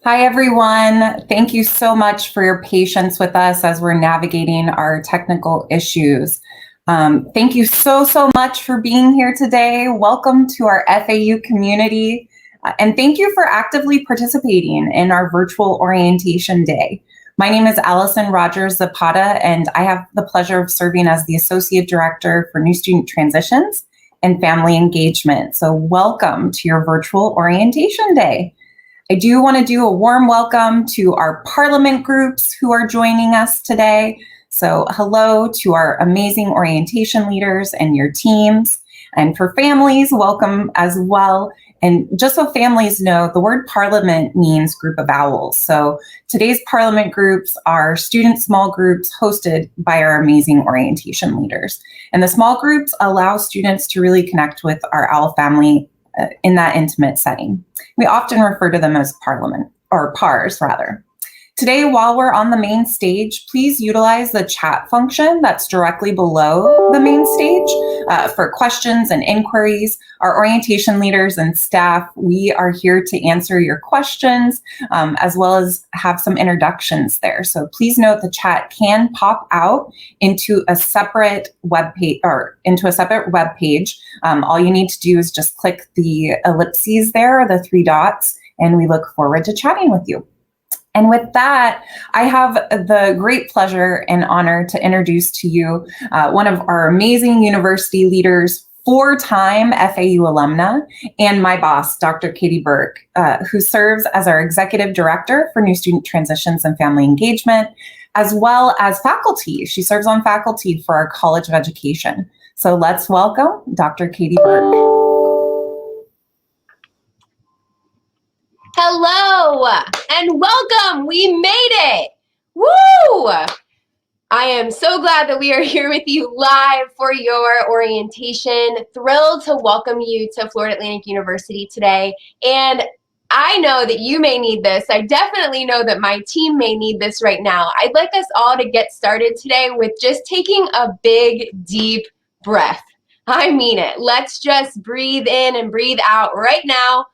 Hi, everyone. Thank you so much for your patience with us as we're navigating our technical issues. Thank you so much for being here today. Welcome to our FAU community, and thank you for actively participating in our virtual orientation day. My name is Allison Rogers Zapata, and I have the pleasure of serving as the Associate Director for New Student Transitions and Family Engagement. So welcome to your virtual orientation day. I do want to do a warm welcome to our Parliament groups who are joining us today. So hello to our amazing orientation leaders and your teams. And for families, welcome as well. And just so families know, the word Parliament means group of owls. So today's Parliament groups are student small groups hosted by our amazing orientation leaders. And the small groups allow students to really connect with our owl family in that intimate setting. We often refer to them as Parliament, or PARs rather. Today, while we're on the main stage, please utilize the chat function that's directly below the main stage for questions and inquiries. Our orientation leaders and staff, we are here to answer your questions as well as have some introductions there. So please note the chat can pop out into a separate web page all you need to do is just click the ellipses there, the three dots, and we look forward to chatting with you. And with that, I have the great pleasure and honor to introduce to you one of our amazing university leaders, four-time FAU alumna, and my boss, Dr. Katie Burke, who serves as our Executive Director for New Student Transitions and Family Engagement, as well as faculty. She serves on faculty for our College of Education. So let's welcome Dr. Katie Burke. Hello and welcome. We made it. Woo! I am so glad that we are here with you live for your orientation. Thrilled to welcome you to Florida Atlantic University today. And I know that you may need this. I definitely know that my team may need this right now. I'd like us all to get started today with just taking a big, deep breath. I mean it. Let's just breathe in and breathe out right now.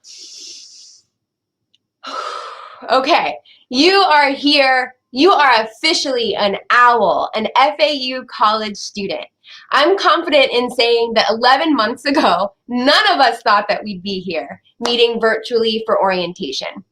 Okay, you are here. You are officially an owl, an FAU college student. I'm confident in saying that 11 months ago, none of us thought that we'd be here, meeting virtually for orientation.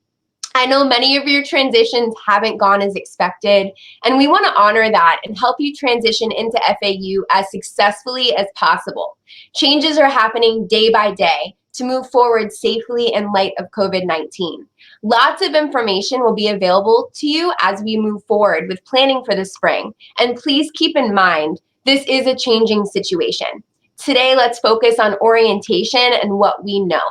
I know many of your transitions haven't gone as expected, and we want to honor that and help you transition into FAU as successfully as possible. Changes are happening day by day to move forward safely in light of COVID-19. Lots of information will be available to you as we move forward with planning for the spring. And please keep in mind, this is a changing situation. Today, let's focus on orientation and what we know.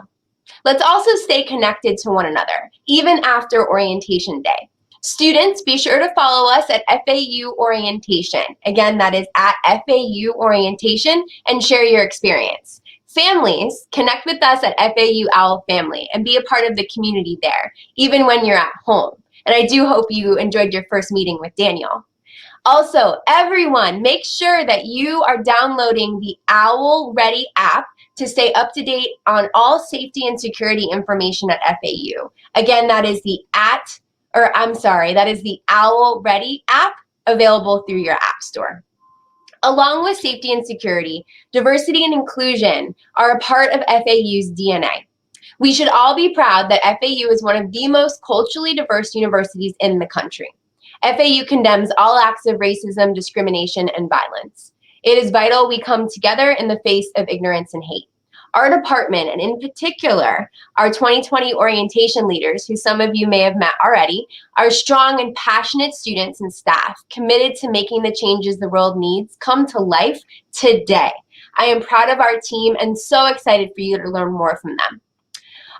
Let's also stay connected to one another, even after orientation day. Students, be sure to follow us at FAU Orientation. Again, that is at FAU Orientation, and share your experience. Families, connect with us at FAU Owl Family and be a part of the community there, even when you're at home. And I do hope you enjoyed your first meeting with Daniel. Also, everyone, make sure that you are downloading the Owl Ready app to stay up to date on all safety and security information at FAU. Again, that is the Owl Ready app available through your app store. Along with safety and security, diversity and inclusion are a part of FAU's DNA. We should all be proud that FAU is one of the most culturally diverse universities in the country. FAU condemns all acts of racism, discrimination, and violence. It is vital we come together in the face of ignorance and hate. Our department, and in particular, our 2020 orientation leaders, who some of you may have met already, are strong and passionate students and staff committed to making the changes the world needs come to life today. I am proud of our team and so excited for you to learn more from them.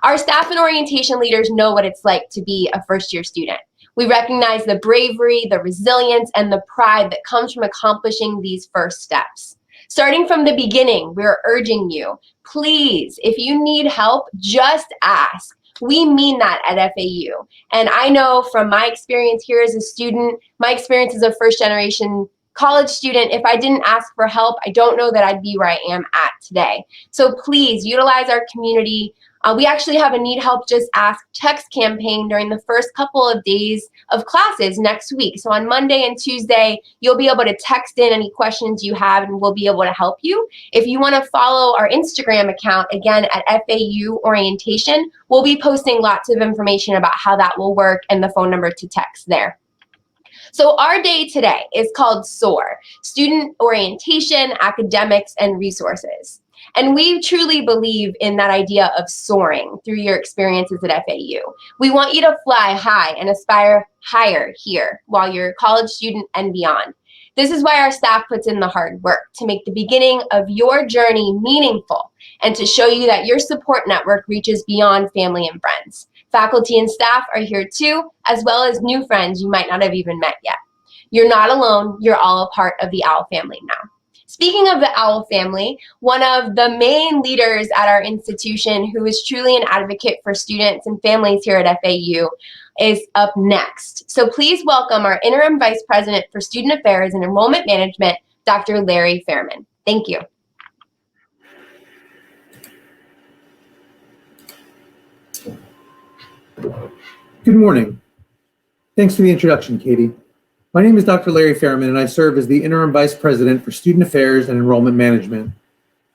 Our staff and orientation leaders know what it's like to be a first-year student. We recognize the bravery, the resilience, and the pride that comes from accomplishing these first steps. Starting from the beginning, we're urging you, please, if you need help, just ask. We mean that at FAU. And I know from my experience here as a student, my experience as a first-generation college student, if I didn't ask for help, I don't know that I'd be where I am at today. So please utilize our community. We actually have a Need Help Just Ask text campaign during the first couple of days of classes next week. So on Monday and Tuesday, you'll be able to text in any questions you have and we'll be able to help you. If you want to follow our Instagram account, again, at FAU Orientation, we'll be posting lots of information about how that will work and the phone number to text there. So our day today is called SOAR, Student Orientation, Academics, and Resources. And we truly believe in that idea of soaring through your experiences at FAU. We want you to fly high and aspire higher here while you're a college student and beyond. This is why our staff puts in the hard work to make the beginning of your journey meaningful and to show you that your support network reaches beyond family and friends. Faculty and staff are here too, as well as new friends you might not have even met yet. You're not alone, you're all a part of the OWL family now. Speaking of the OWL family, one of the main leaders at our institution who is truly an advocate for students and families here at FAU is up next. So please welcome our Interim Vice President for Student Affairs and Enrollment Management, Dr. Larry Fairman. Thank you. Good morning. Thanks for the introduction, Katie. My name is Dr. Larry Fairman, and I serve as the Interim Vice President for Student Affairs and Enrollment Management.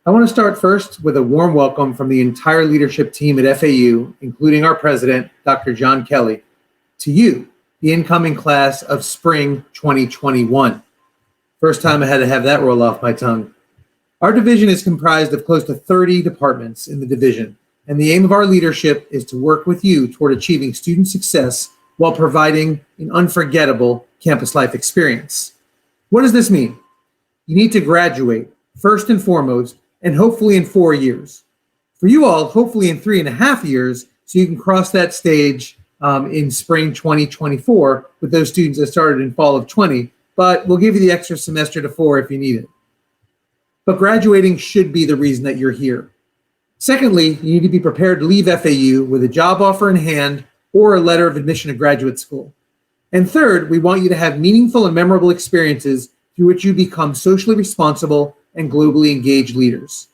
I want to start first with a warm welcome from the entire leadership team at FAU, including our president, Dr. John Kelly, to you, the incoming class of spring 2021. First time I had to have that roll off my tongue. Our division is comprised of close to 30 departments in the division, and the aim of our leadership is to work with you toward achieving student success while providing an unforgettable campus life experience. What does this mean? You need to graduate first and foremost, and hopefully in 4 years. For you all, hopefully in 3.5 years, so you can cross that stage in spring 2024 with those students that started in fall of 20, but we'll give you the extra semester to 4 if you need it. But graduating should be the reason that you're here. Secondly, you need to be prepared to leave FAU with a job offer in hand or a letter of admission to graduate school. And third, we want you to have meaningful and memorable experiences through which you become socially responsible and globally engaged leaders.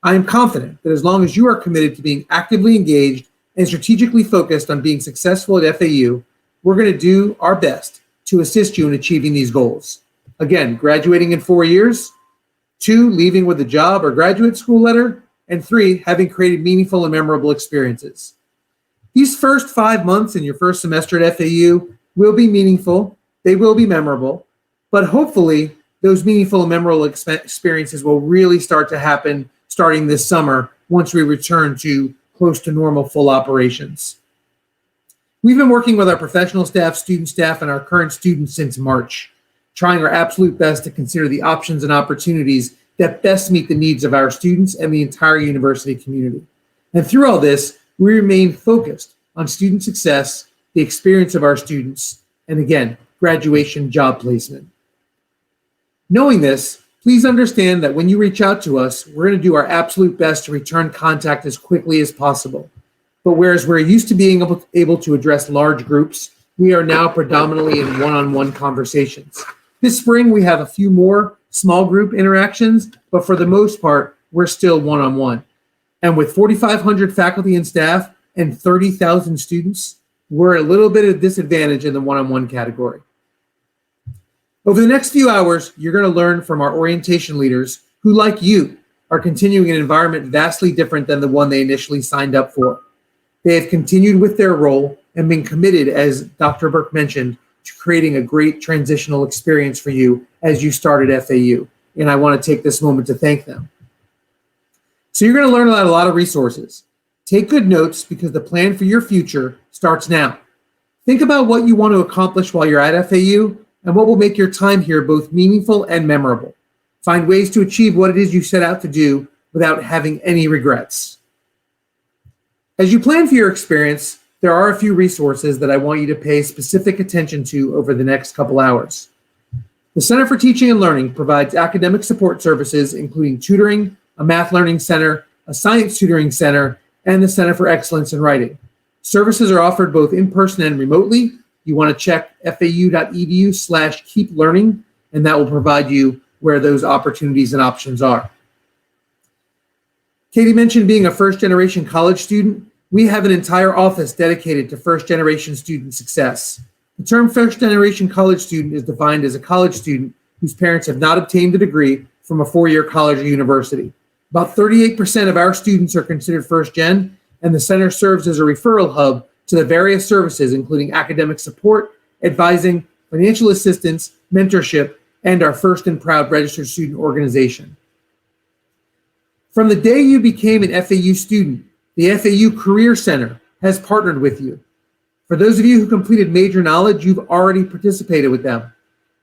I am confident that as long as you are committed to being actively engaged and strategically focused on being successful at FAU, we're going to do our best to assist you in achieving these goals. Again, graduating in 4 years, 2, leaving with a job or graduate school letter, and 3, having created meaningful and memorable experiences. These first 5 months in your first semester at FAU will be meaningful, they will be memorable, but hopefully those meaningful and memorable experiences will really start to happen starting this summer once we return to close to normal full operations. We've been working with our professional staff, student staff, and our current students since March, trying our absolute best to consider the options and opportunities that best meet the needs of our students and the entire university community. And through all this, we remain focused on student success, the experience of our students, and again, graduation job placement. Knowing this, please understand that when you reach out to us, we're going to do our absolute best to return contact as quickly as possible. But whereas we're used to being able to address large groups, we are now predominantly in one-on-one conversations. This spring, we have a few more small group interactions, but for the most part, we're still one-on-one. And with 4,500 faculty and staff and 30,000 students, we're a little bit at a disadvantage in the one-on-one category. Over the next few hours, you're going to learn from our orientation leaders who, like you, are continuing an environment vastly different than the one they initially signed up for. They have continued with their role and been committed, as Dr. Burke mentioned, to creating a great transitional experience for you as you start at FAU. And I want to take this moment to thank them. So you're going to learn about a lot of resources. Take good notes because the plan for your future starts now. Think about what you want to accomplish while you're at FAU and what will make your time here both meaningful and memorable. Find ways to achieve what it is you set out to do without having any regrets. As you plan for your experience, there are a few resources that I want you to pay specific attention to over the next couple hours. The Center for Teaching and Learning provides academic support services, including tutoring, a math learning center, a science tutoring center, and the Center for Excellence in Writing. Services are offered both in person and remotely. You want to check fau.edu/keeplearning, and that will provide you where those opportunities and options are. Katie mentioned being a first-generation college student. We have an entire office dedicated to first-generation student success. The term first-generation college student is defined as a college student whose parents have not obtained a degree from a four-year college or university. About 38% of our students are considered first-gen, and the center serves as a referral hub to the various services, including academic support, advising, financial assistance, mentorship, and our First and Proud registered student organization. From the day you became an FAU student, the FAU Career Center has partnered with you. For those of you who completed Major Knowledge, you've already participated with them.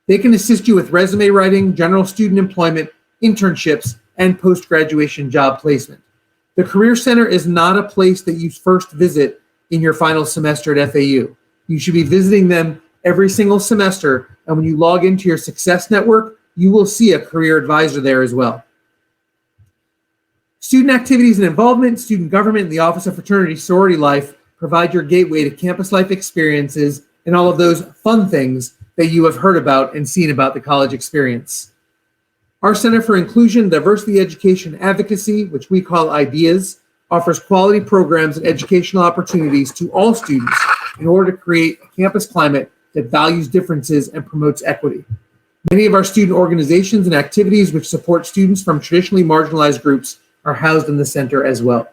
They can assist you with resume writing, general student employment, internships, and post-graduation job placement. The Career Center is not a place that you first visit in your final semester at FAU. You should be visiting them every single semester, and when you log into your Success Network, you will see a career advisor there as well. Student activities and involvement, student government, and the Office of Fraternity Sorority Life provide your gateway to campus life experiences and all of those fun things that you have heard about and seen about the college experience. Our Center for Inclusion, Diversity, Education, Advocacy, which we call IDEAS, offers quality programs and educational opportunities to all students in order to create a campus climate that values differences and promotes equity. Many of our student organizations and activities which support students from traditionally marginalized groups are housed in the center as well.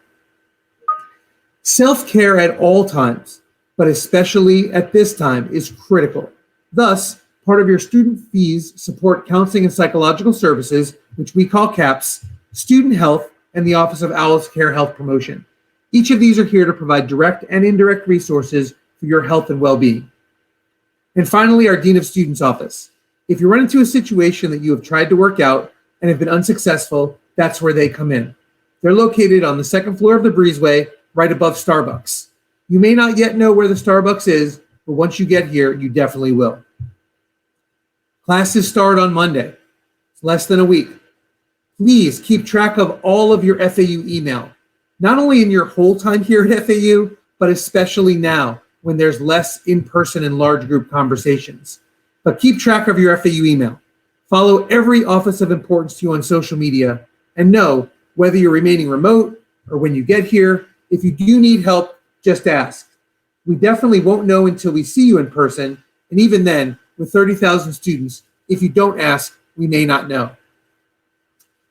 Self-care at all times, but especially at this time, is critical. Thus, part of your student fees support counseling and psychological services, which we call CAPS, student health, and the Office of Owl's Care Health Promotion. Each of these are here to provide direct and indirect resources for your health and well-being. And finally, our Dean of Students office. If you run into a situation that you have tried to work out and have been unsuccessful, that's where they come in. They're located on the second floor of the Breezeway, right above Starbucks. You may not yet know where the Starbucks is, but once you get here, you definitely will. Classes start on Monday. It's less than a week. Please keep track of all of your FAU email, not only in your whole time here at FAU, but especially now when there's less in-person and large group conversations. But keep track of your FAU email. Follow every office of importance to you on social media, and know whether you're remaining remote or when you get here, if you do need help, just ask. We definitely won't know until we see you in person, and even then, with 30,000 students, if you don't ask, we may not know.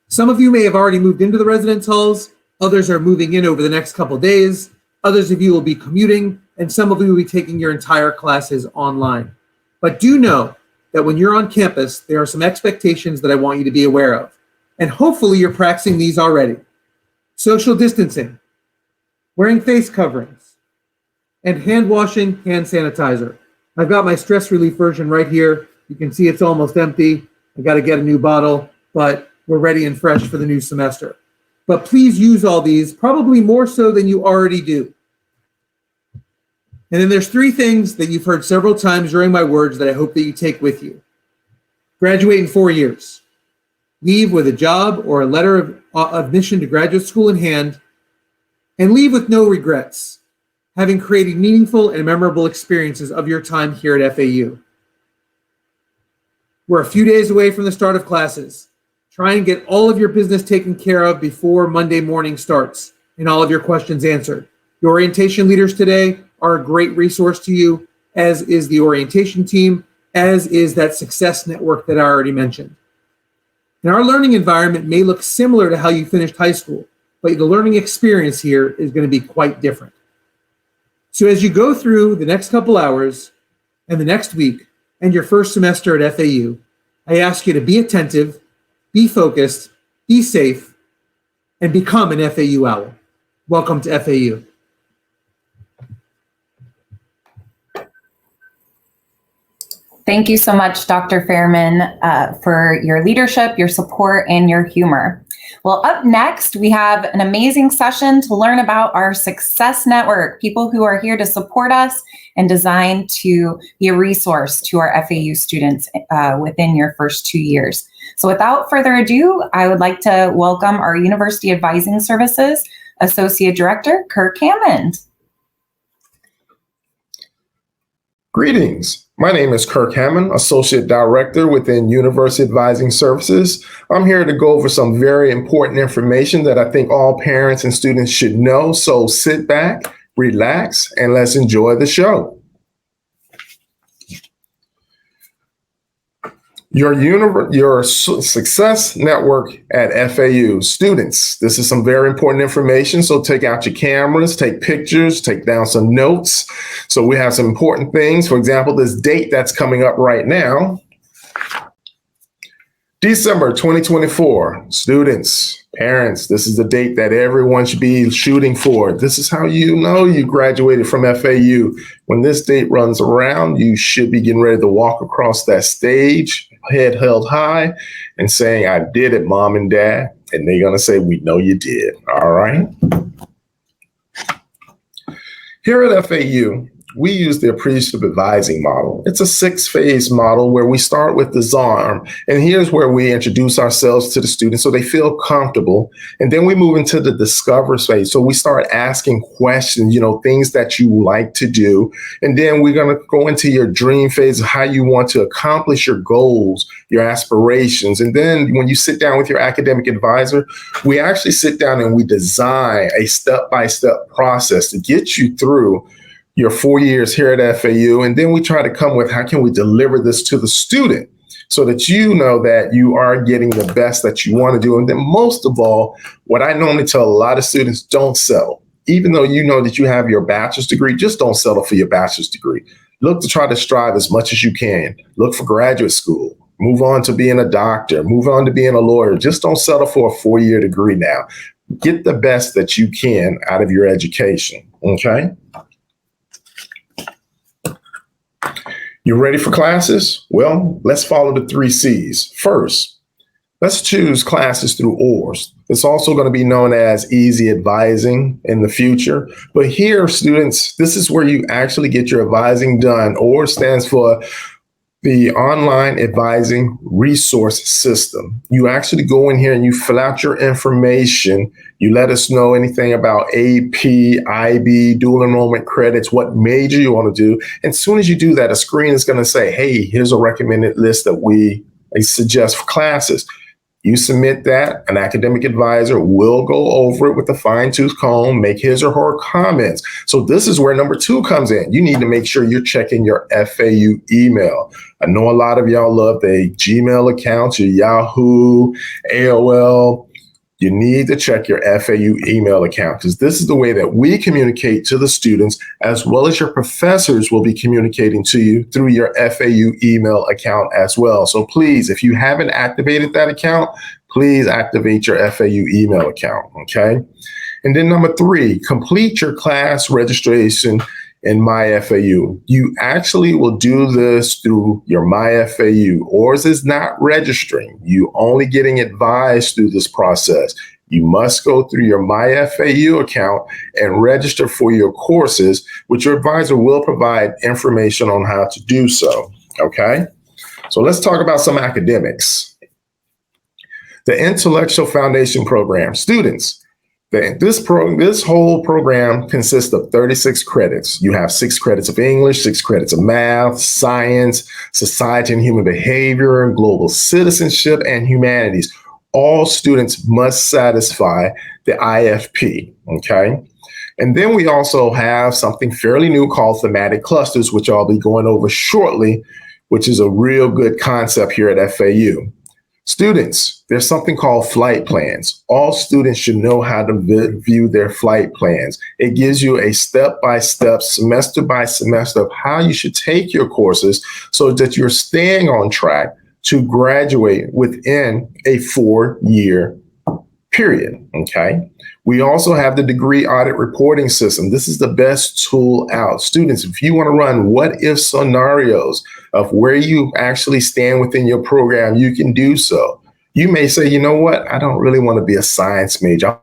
Some of you may have already moved into the residence halls, others are moving in over the next couple days, others of you will be commuting, and some of you will be taking your entire classes online. But do know that when you're on campus, there are some expectations that I want you to be aware of. And hopefully you're practicing these already. Social distancing, wearing face coverings, and hand washing, hand sanitizer. I've got my stress relief version right here. You can see it's almost empty. I got to get a new bottle, but we're ready and fresh for the new semester. But please use all these, probably more so than you already do. And then there's three things that you've heard several times during my words that I hope that you take with you. Graduate in 4 years. Leave with a job or a letter of admission to graduate school in hand, and leave with no regrets, having created meaningful and memorable experiences of your time here at FAU. We're a few days away from the start of classes. Try and get all of your business taken care of before Monday morning starts and all of your questions answered. The orientation leaders today are a great resource to you, as is the orientation team, as is that success network that I already mentioned. And our learning environment may look similar to how you finished high school, but the learning experience here is going to be quite different. So as you go through the next couple hours and the next week and your first semester at FAU, I ask you to be attentive, be focused, be safe, and become an FAU owl. Welcome to FAU. Thank you so much, Dr. Fairman, for your leadership, your support, and your humor. Well, up next, we have an amazing session to learn about our Success Network, people who are here to support us and designed to be a resource to our FAU students within your first 2 years. So without further ado, I would like to welcome our University Advising Services Associate Director, Kirk Hammond. Greetings. My name is Kirk Hammond, Associate Director within University Advising Services. I'm here to go over some very important information that I think all parents and students should know. So sit back, relax, and let's enjoy the show. Your success network at FAU. Students, this is some very important information. So take out your cameras, take pictures, take down some notes. So we have some important things. For example, this date that's coming up right now, December 2024. Students, parents, this is the date that everyone should be shooting for. This is how you know you graduated from FAU. When this date runs around, you should be getting ready to walk across that stage, head held high, and saying, "I did it, Mom and Dad." And they're going to say, "We know you did." All right. Here at FAU, we use the appreciative advising model. It's a 6-phase model where we start with disarm. And here's where we introduce ourselves to the students so they feel comfortable. And then we move into the discover phase. So we start asking questions, things that you like to do. And then we're going to go into your dream phase of how you want to accomplish your goals, your aspirations. And then when you sit down with your academic advisor, we actually sit down and we design a step-by-step process to get you through your 4 years here at FAU. And then we try to come with how can we deliver this to the student so that you know that you are getting the best that you want to do. And then most of all, what I normally tell a lot of students, don't settle. Even though you know that you have your bachelor's degree, just don't settle for your bachelor's degree. Look to try to strive as much as you can. Look for graduate school. Move on to being a doctor. Move on to being a lawyer. Just don't settle for a 4-year degree now. Get the best that you can out of your education, okay? You ready for classes? Well, let's follow the 3 C's. First, let's choose classes through OARS. It's also going to be known as easy advising in the future. But here, students, this is where you actually get your advising done. OARS stands for the Online Advising Resource System. You actually go in here and you fill out your information. You let us know anything about AP, IB, dual enrollment credits, what major you want to do. And as soon as you do that, a screen is going to say, "Hey, here's a recommended list that we suggest for classes." You submit that, an academic advisor will go over it with a fine-tooth comb, make his or her comments. So this is where number 2 comes in. You need to make sure you're checking your FAU email. I know a lot of y'all love the Gmail accounts, your Yahoo, AOL. You need to check your FAU email account because this is the way that we communicate to the students, as well as your professors will be communicating to you through your FAU email account as well. So please, if you haven't activated that account, please activate your FAU email account, okay? And then number 3, complete your class registration in MyFAU. You actually will do this through your MyFAU. OARS is not registering. You only getting advised through this process. You must go through your MyFAU account and register for your courses, which your advisor will provide information on how to do so, okay? So let's talk about some academics. The Intellectual Foundation Program. Students, this whole program consists of 36 credits. You have 6 credits of English, 6 credits of math, science, society and human behavior, global citizenship, and humanities. All students must satisfy the IFP, okay? And then we also have something fairly new called thematic clusters, which I'll be going over shortly, which is a real good concept here at FAU. Students, there's something called flight plans. All students should know how to view their flight plans. It gives you a step-by-step, semester-by-semester of how you should take your courses so that you're staying on track to graduate within a 4-year period, okay? We also have the degree audit reporting system. This is the best tool out. Students, if you want to run what-if scenarios of where you actually stand within your program, you can do so. You may say, you know what, I don't really want to be a science major.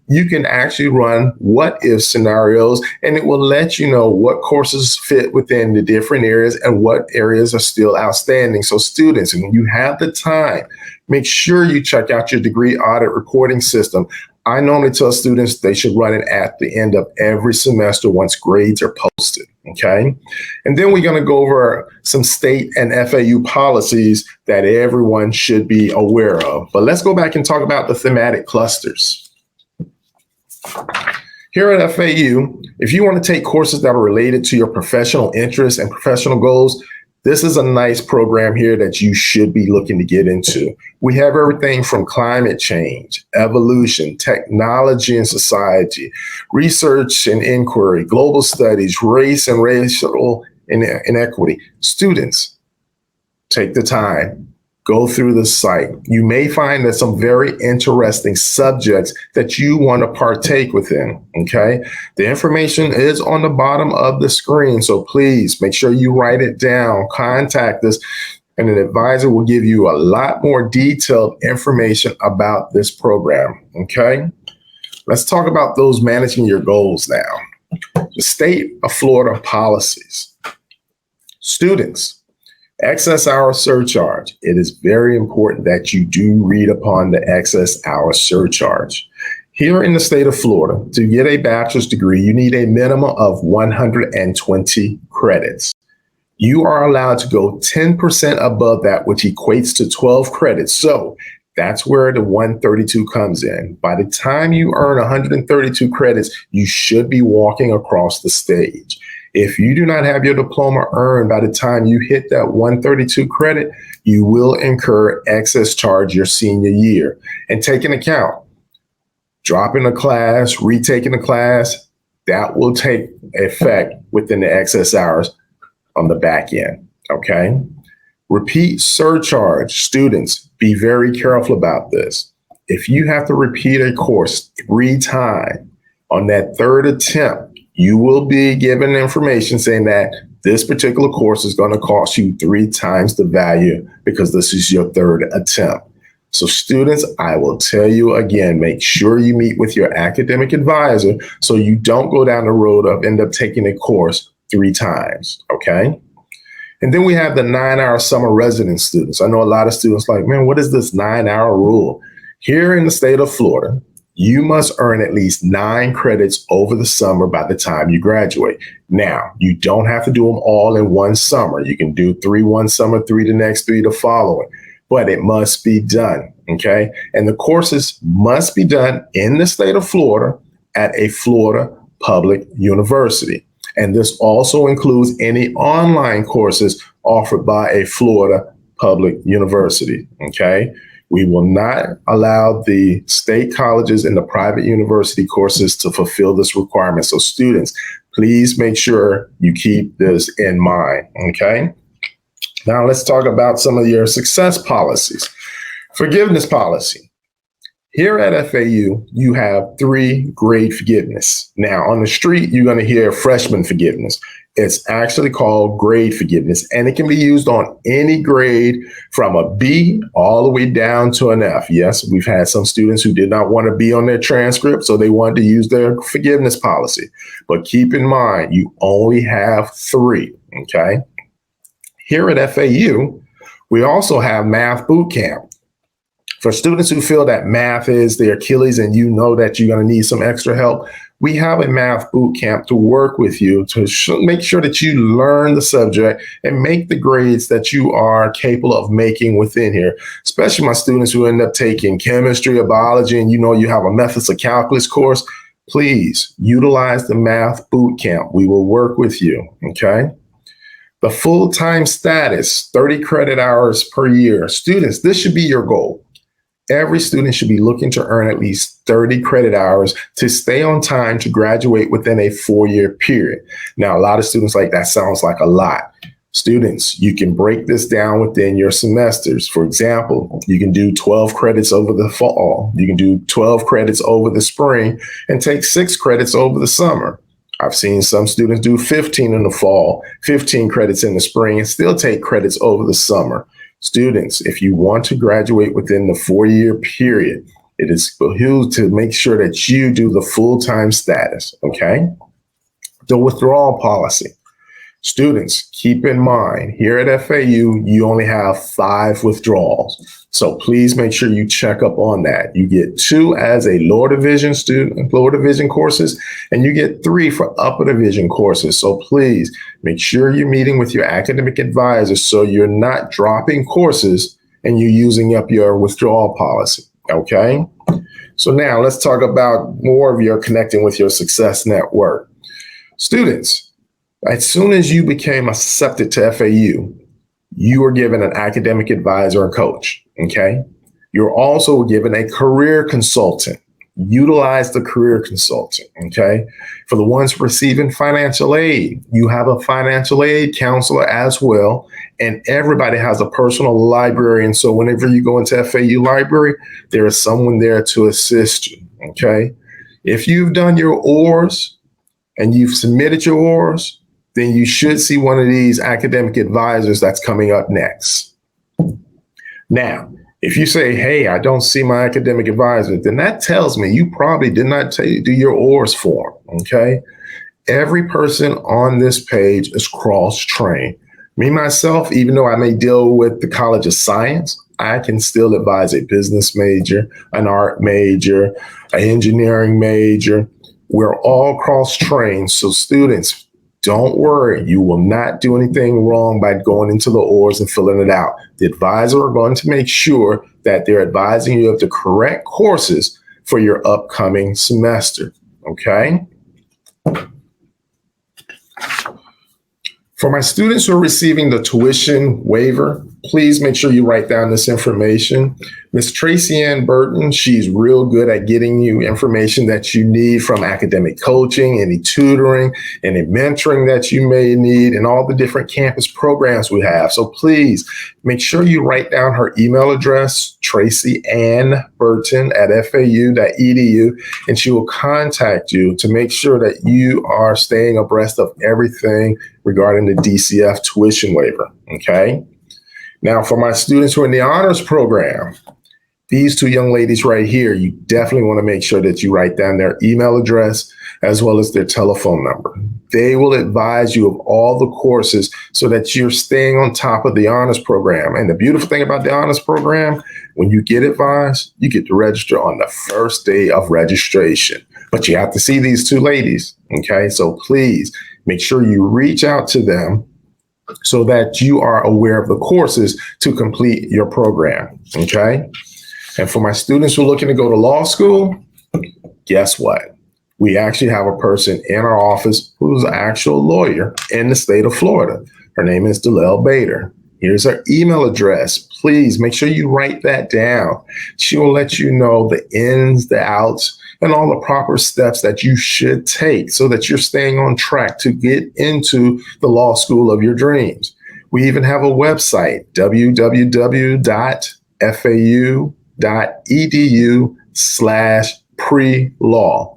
You can actually run what-if scenarios, and it will let you know what courses fit within the different areas and what areas are still outstanding. So students, when you have the time, make sure you check out your degree audit reporting system. I normally tell students they should run it at the end of every semester once grades are posted, Okay. And then we're going to go over some state and FAU policies that everyone should be aware of. But let's go back and talk about the thematic clusters. Here at FAU, if you want to take courses that are related to your professional interests and professional goals, this is a nice program here that you should be looking to get into. We have everything from climate change, evolution, technology and society, research and inquiry, global studies, race and racial inequity. Students, take the time. Go through the site. You may find that some very interesting subjects that you want to partake within, okay? The information is on the bottom of the screen, so please make sure you write it down, contact us, and an advisor will give you a lot more detailed information about this program, okay? Let's talk about those managing your goals now. The state of Florida policies. Students, excess hour surcharge. It is very important that you do read upon the excess hour surcharge. Here in the state of Florida, to get a bachelor's degree, you need a minimum of 120 credits. You are allowed to go 10% above that, which equates to 12 credits. So that's where the 132 comes in. By the time you earn 132 credits, you should be walking across the stage. If you do not have your diploma earned by the time you hit that 132 credit, you will incur excess charge your senior year. And take into account, dropping a class, retaking a class, that will take effect within the excess hours on the back end, okay? Repeat surcharge. Students, be very careful about this. If you have to repeat a course 3 times on that third attempt, you will be given information saying that this particular course is going to cost you 3 times the value because this is your third attempt. So students, I will tell you again, make sure you meet with your academic advisor so you don't go down the road of end up taking a course 3 times, okay? And then we have the 9-hour summer residence students. I know a lot of students like, man, what is this 9-hour rule? Here in the state of Florida, you must earn at least 9 credits over the summer by the time you graduate. Now, you don't have to do them all in one summer. You can do 3 one summer, 3 the next, 3 the following, but it must be done, okay? And the courses must be done in the state of Florida at a Florida public university. And this also includes any online courses offered by a Florida public university, okay? We will not allow the state colleges and the private university courses to fulfill this requirement. So students, please make sure you keep this in mind, okay? Now let's talk about some of your success policies. Forgiveness policy. Here at FAU, you have 3 grade forgiveness. Now on the street, you're gonna hear freshman forgiveness. It's actually called grade forgiveness, and it can be used on any grade from a B all the way down to an F. Yes, we've had some students who did not want to be on their transcript, so they wanted to use their forgiveness policy. But keep in mind, you only have 3, okay? Here at FAU, we also have math boot camp. For students who feel that math is their Achilles and you know that you're going to need some extra help, we have a math boot camp to work with you to make sure that you learn the subject and make the grades that you are capable of making within here, especially my students who end up taking chemistry or biology and you know you have a methods of calculus course. Please utilize the math boot camp. We will work with you, okay? The full-time status, 30 credit hours per year. Students, this should be your goal. Every student should be looking to earn at least 30 credit hours to stay on time to graduate within a 4-year period. Now, a lot of students like that sounds like a lot. Students, you can break this down within your semesters. For example, you can do 12 credits over the fall. You can do 12 credits over the spring and take 6 credits over the summer. I've seen some students do 15 in the fall, 15 credits in the spring, and still take credits over the summer. Students, if you want to graduate within the 4-year period, it is behooved to make sure that you do the full-time status, okay? The withdrawal policy. Students, keep in mind, here at FAU, you only have 5 withdrawals. So please make sure you check up on that. You get 2 as a lower division student, lower division courses, and you get 3 for upper division courses. So please make sure you're meeting with your academic advisor so you're not dropping courses and you're using up your withdrawal policy, okay? So now let's talk about more of your connecting with your success network. Students, as soon as you became accepted to FAU, you were given an academic advisor and coach, okay? You're also given a career consultant. Utilize the career consultant, okay? For the ones receiving financial aid, you have a financial aid counselor as well, and everybody has a personal librarian. So whenever you go into FAU library, there is someone there to assist you, okay? If you've done your ORS and you've submitted your ORS, then you should see one of these academic advisors that's coming up next. Now, if you say, hey, I don't see my academic advisor, then that tells me you probably did not do your ORS form, okay? Every person on this page is cross-trained. Me, myself, even though I may deal with the College of Science, I can still advise a business major, an art major, an engineering major. We're all cross-trained, so students, don't worry, you will not do anything wrong by going into the ORS and filling it out. The advisor are going to make sure that they're advising you of the correct courses for your upcoming semester, okay? For my students who are receiving the tuition waiver, please make sure you write down this information. Miss Tracy Ann Burton, she's real good at getting you information that you need from academic coaching, any tutoring, any mentoring that you may need, and all the different campus programs we have. So please make sure you write down her email address, tracyannburton@fau.edu, and she will contact you to make sure that you are staying abreast of everything regarding the DCF tuition waiver, okay? Now, for my students who are in the honors program, these 2 young ladies right here, you definitely want to make sure that you write down their email address as well as their telephone number. They will advise you of all the courses so that you're staying on top of the honors program. And the beautiful thing about the honors program, when you get advised, you get to register on the first day of registration. But you have to see these 2 ladies, okay? So please make sure you reach out to them so that you are aware of the courses to complete your program, okay? And for my students who are looking to go to law school, guess what? We actually have a person in our office who's an actual lawyer in the state of Florida. Her name is Dalel Bader. Here's her email address. Please make sure you write that down. She will let you know the ins, the outs, and all the proper steps that you should take so that you're staying on track to get into the law school of your dreams. We even have a website, www.fau.edu/pre-law.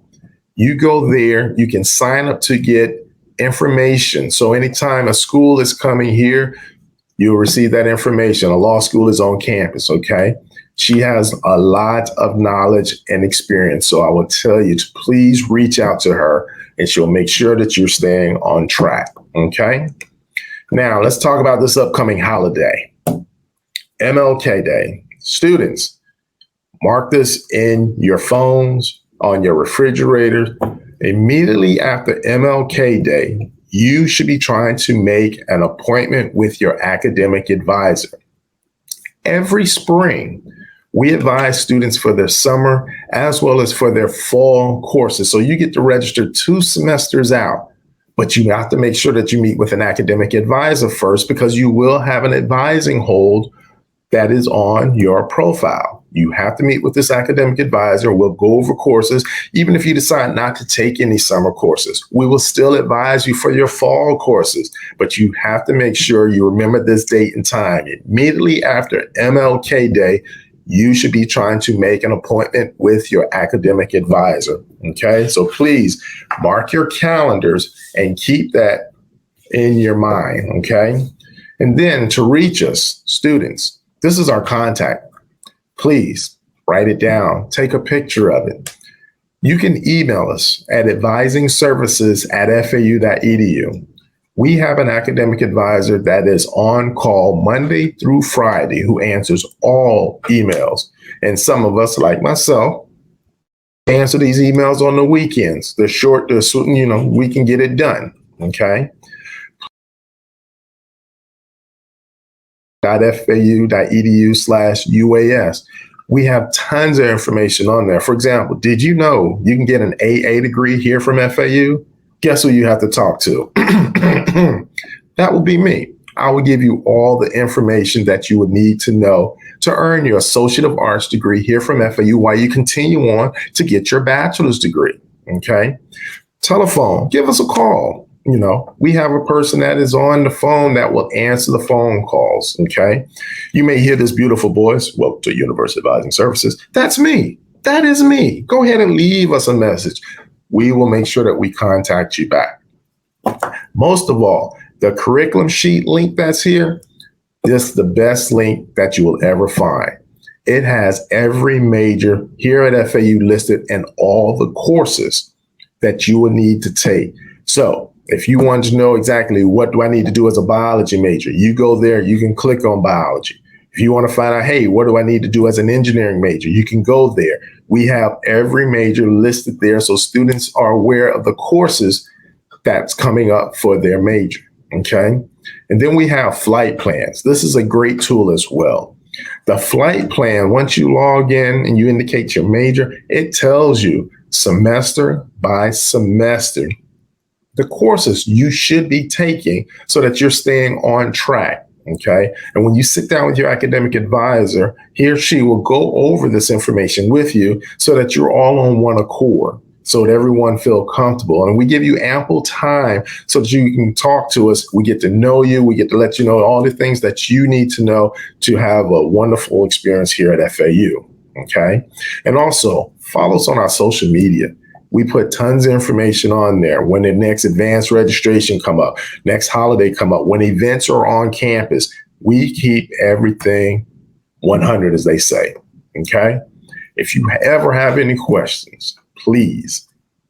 You go there, you can sign up to get information. So anytime a school is coming here, you'll receive that information. A law school is on campus, okay? She has a lot of knowledge and experience. So I will tell you to please reach out to her and she'll make sure that you're staying on track, okay? Now let's talk about this upcoming holiday, MLK Day. Students, mark this in your phones, on your refrigerator. Immediately after MLK Day, you should be trying to make an appointment with your academic advisor. Every spring, we advise students for their summer as well as for their fall courses. So you get to register 2 semesters out, but you have to make sure that you meet with an academic advisor first because you will have an advising hold that is on your profile. You have to meet with this academic advisor. We'll go over courses. Even if you decide not to take any summer courses, we will still advise you for your fall courses, but you have to make sure you remember this date and time. Immediately after MLK Day, you should be trying to make an appointment with your academic advisor, okay? So please mark your calendars and keep that in your mind, okay? And then to reach us, students, this is our contact. Please write it down, take a picture of it. You can email us at advisingservices@fau.edu. We have an academic advisor that is on call Monday through Friday who answers all emails. And some of us, like myself, answer these emails on the weekends. They're short, we can get it done. Okay. .fau.edu/UAS. We have tons of information on there. For example, did you know you can get an AA degree here from FAU? Guess who you have to talk to? That would be me. I will give you all the information that you would need to know to earn your Associate of Arts degree here from FAU while you continue on to get your bachelor's degree. Okay. Telephone, give us a call. We have a person that is on the phone that will answer the phone calls. Okay. You may hear this beautiful voice. Welcome to University Advising Services. That's me. That is me. Go ahead and leave us a message. We will make sure that we contact you back. Most of all, the curriculum sheet link that's here, this is the best link that you will ever find. It has every major here at FAU listed and all the courses that you will need to take. So if you want to know exactly what do I need to do as a biology major, you go there, you can click on biology. If you want to find out, hey, what do I need to do as an engineering major? You can go there. We have every major listed there so students are aware of the courses that's coming up for their major. Okay. And then we have flight plans. This is a great tool as well. The flight plan, once you log in and you indicate your major, it tells you semester by semester the courses you should be taking so that you're staying on track. Okay. And when you sit down with your academic advisor, he or she will go over this information with you so that you're all on one accord, so that everyone feel comfortable. And we give you ample time so that you can talk to us. We get to know you. We get to let you know all the things that you need to know to have a wonderful experience here at FAU. Okay. And also follow us on our social media. We put tons of information on there. When the next advanced registration come up, next holiday come up, when events are on campus, we keep everything 100, as they say. Okay. If you ever have any questions, please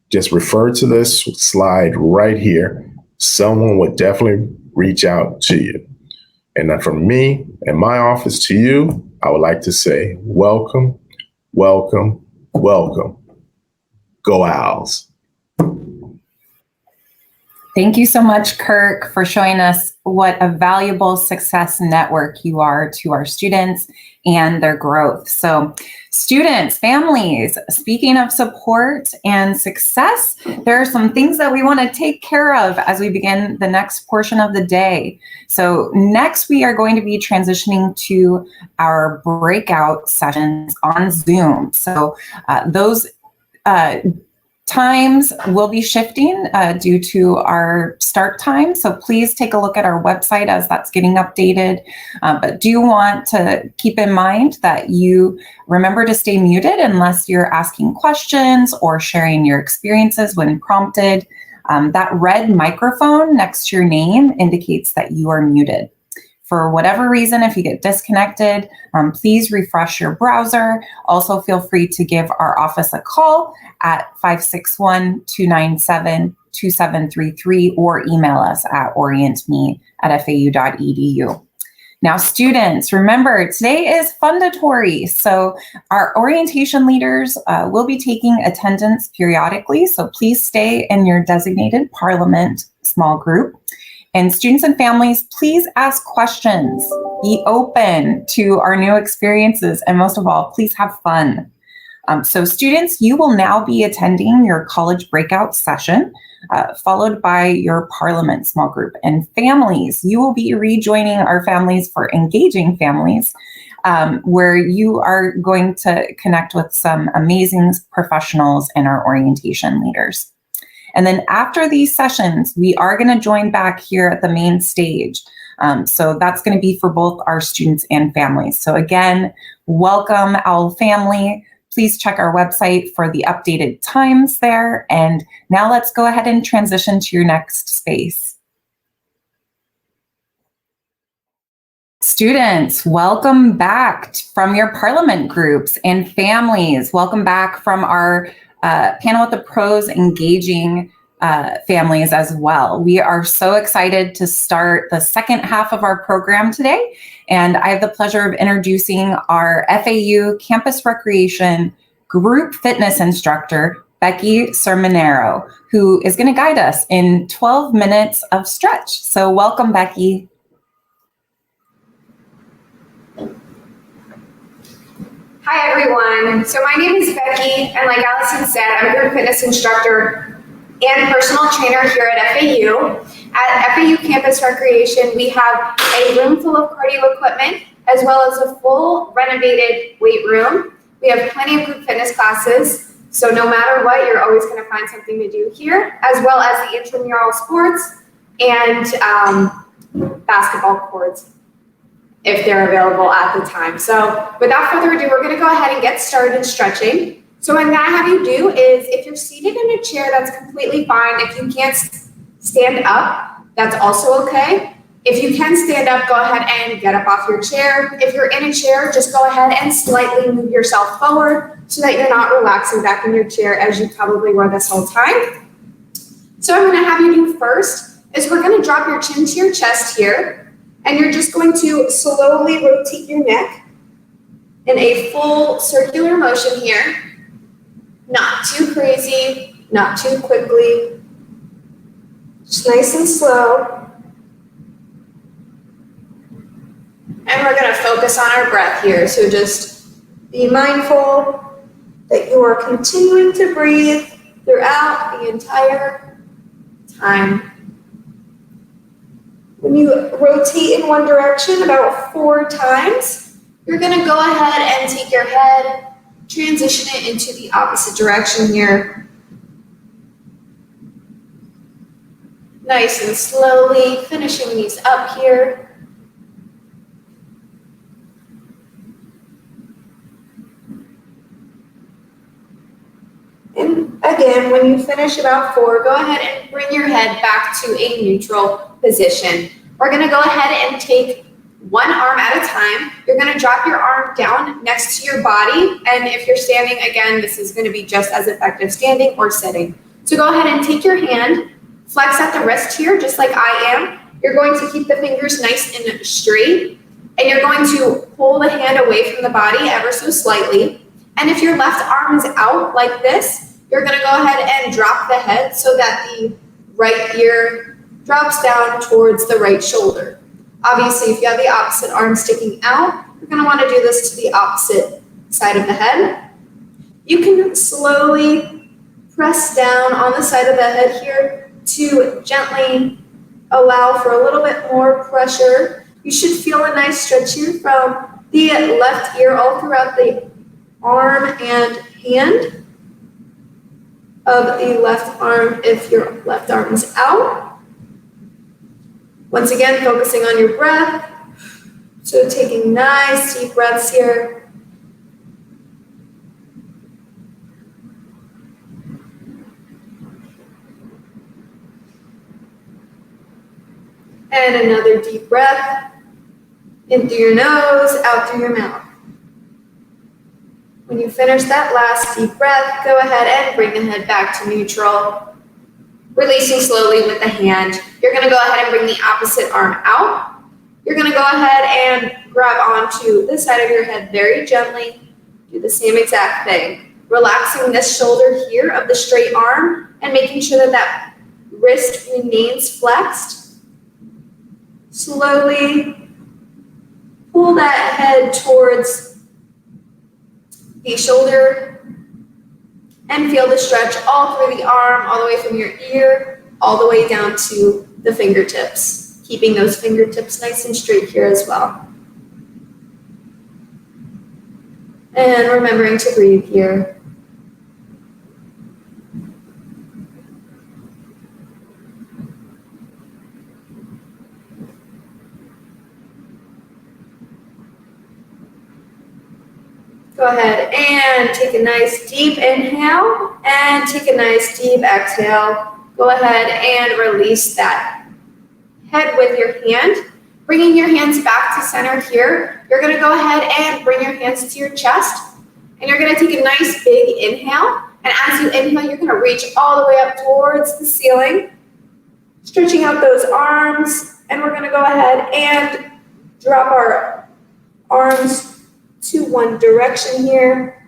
just refer to this slide right here. Someone would definitely reach out to you. And from me and my office to you, I would like to say, welcome, welcome, welcome. Go Owls. Thank you so much, Kirk, for showing us what a valuable success network you are to our students and their growth. So students, families, speaking of support and success, there are some things that we want to take care of as we begin the next portion of the day. So next, we are going to be transitioning to our breakout sessions on Zoom. So those times will be shifting due to our start time. So please take a look at our website as that's getting updated. But do want to keep in mind that you remember to stay muted unless you're asking questions or sharing your experiences when prompted. That red microphone next to your name indicates that you are muted. For whatever reason, if you get disconnected, please refresh your browser. Also, feel free to give our office a call at 561-297-2733 or email us at orientme@fau.edu. Now, students, remember, today is fundatory. So our orientation leaders will be taking attendance periodically. So please stay in your designated Parliament small group. And students and families, please ask questions, be open to our new experiences, and most of all, please have fun. So students, you will now be attending your college breakout session, followed by your Parliament small group. And families, you will be rejoining our families for Engaging Families, where you are going to connect with some amazing professionals and our orientation leaders. And then after these sessions, we are going to join back here at the main stage. So that's going to be for both our students and families. So again, welcome, OWL family. Please check our website for the updated times there. And now let's go ahead and transition to your next space. Students, welcome back from your Parliament groups, and families, welcome back from our Panel with the Pros Engaging families as well. We are so excited to start the second half of our program today, and I have the pleasure of introducing our FAU Campus Recreation Group Fitness Instructor, Becky Sermonero, who is going to guide us in 12 minutes of stretch. So welcome, Becky. Hi, everyone. So my name is Becky, and like Allison said, I'm a group fitness instructor and personal trainer here at FAU. At FAU Campus Recreation, we have a room full of cardio equipment, as well as a full renovated weight room. We have plenty of group fitness classes, so no matter what, you're always going to find something to do here, as well as the intramural sports and basketball courts, if they're available at the time. So without further ado, we're going to go ahead and get started stretching. So what I'm going to have you do is, if you're seated in a chair, that's completely fine. If you can't stand up, that's also okay. If you can stand up, go ahead and get up off your chair. If you're in a chair, just go ahead and slightly move yourself forward so that you're not relaxing back in your chair as you probably were this whole time. So what I'm going to have you do first is we're going to drop your chin to your chest here. And you're just going to slowly rotate your neck in a full circular motion here. Not too crazy, not too quickly. Just nice and slow. And we're going to focus on our breath here. So just be mindful that you are continuing to breathe throughout the entire time. When you rotate in one direction about 4 times, you're going to go ahead and take your head, transition it into the opposite direction here. Nice and slowly, finishing these up here. And again, when you finish about 4, go ahead and bring your head back to a neutral position. We're going to go ahead and take one arm at a time. You're going to drop your arm down next to your body. And if you're standing, again, this is going to be just as effective standing or sitting. So go ahead and take your hand, flex at the wrist here, just like I am. You're going to keep the fingers nice and straight. And you're going to pull the hand away from the body ever so slightly. And if your left arm is out like this, you're going to go ahead and drop the head so that the right ear drops down towards the right shoulder. Obviously, if you have the opposite arm sticking out, you're going to want to do this to the opposite side of the head. You can slowly press down on the side of the head here to gently allow for a little bit more pressure. You should feel a nice stretch here from the left ear all throughout the arm and hand of the left arm if your left arm is out. Once again, focusing on your breath. So taking nice deep breaths here. And another deep breath. In through your nose, out through your mouth. When you finish that last deep breath, go ahead and bring the head back to neutral. Releasing slowly with the hand. You're going to go ahead and bring the opposite arm out. You're going to go ahead and grab onto the side of your head very gently. Do the same exact thing. Relaxing this shoulder here of the straight arm and making sure that that wrist remains flexed. Slowly pull that head towards the shoulder. And feel the stretch all through the arm, all the way from your ear, all the way down to the fingertips. Keeping those fingertips nice and straight here as well. And remembering to breathe here. Go ahead and take a nice deep inhale and take a nice deep exhale. Go ahead and release that head with your hand. Bringing your hands back to center here. You're going to go ahead and bring your hands to your chest. And you're going to take a nice big inhale. And as you inhale, you're gonna reach all the way up towards the ceiling, stretching out those arms, and we're gonna go ahead and drop our arms to one direction here.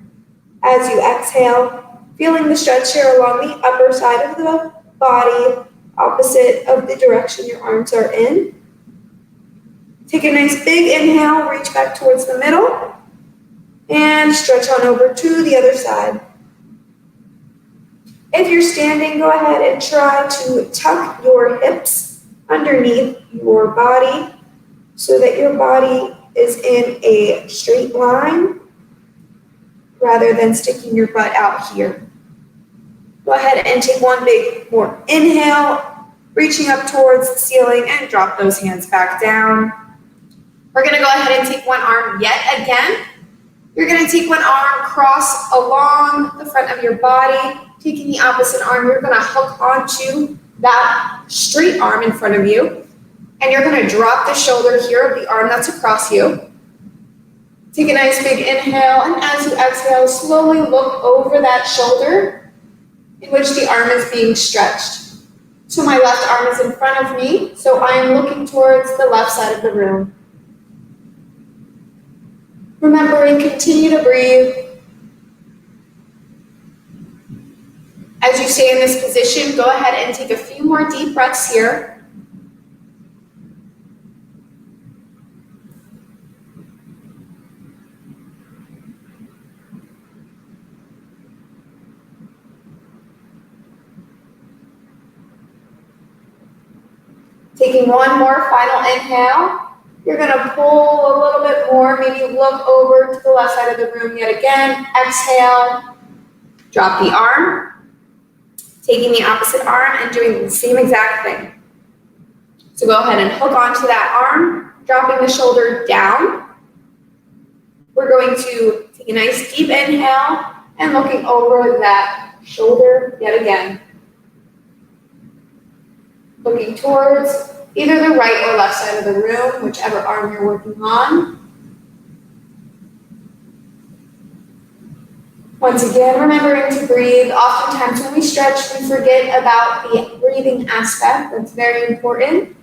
As you exhale, feeling the stretch here along the upper side of the body, opposite of the direction your arms are in. Take a nice big inhale, reach back towards the middle, and stretch on over to the other side. If you're standing, go ahead and try to tuck your hips underneath your body so that your body is in a straight line rather than sticking your butt out here. Go ahead and take one big more inhale, reaching up towards the ceiling, and drop those hands back down. We're gonna go ahead and take one arm yet again. You're gonna take one arm, cross along the front of your body. Taking the opposite arm, you're gonna hook onto that straight arm in front of you. And you're gonna drop the shoulder here of the arm that's across you. Take a nice big inhale, and as you exhale, slowly look over that shoulder in which the arm is being stretched. So my left arm is in front of me, so I am looking towards the left side of the room. Remembering, continue to breathe. As you stay in this position, go ahead and take a few more deep breaths here. Taking one more final inhale. You're gonna pull a little bit more, maybe look over to the left side of the room yet again. Exhale, drop the arm. Taking the opposite arm and doing the same exact thing. So go ahead and hook onto that arm, dropping the shoulder down. We're going to take a nice deep inhale and looking over that shoulder yet again. Looking towards either the right or left side of the room, whichever arm you're working on. Once again, remembering to breathe. Oftentimes when we stretch, we forget about the breathing aspect. That's very important.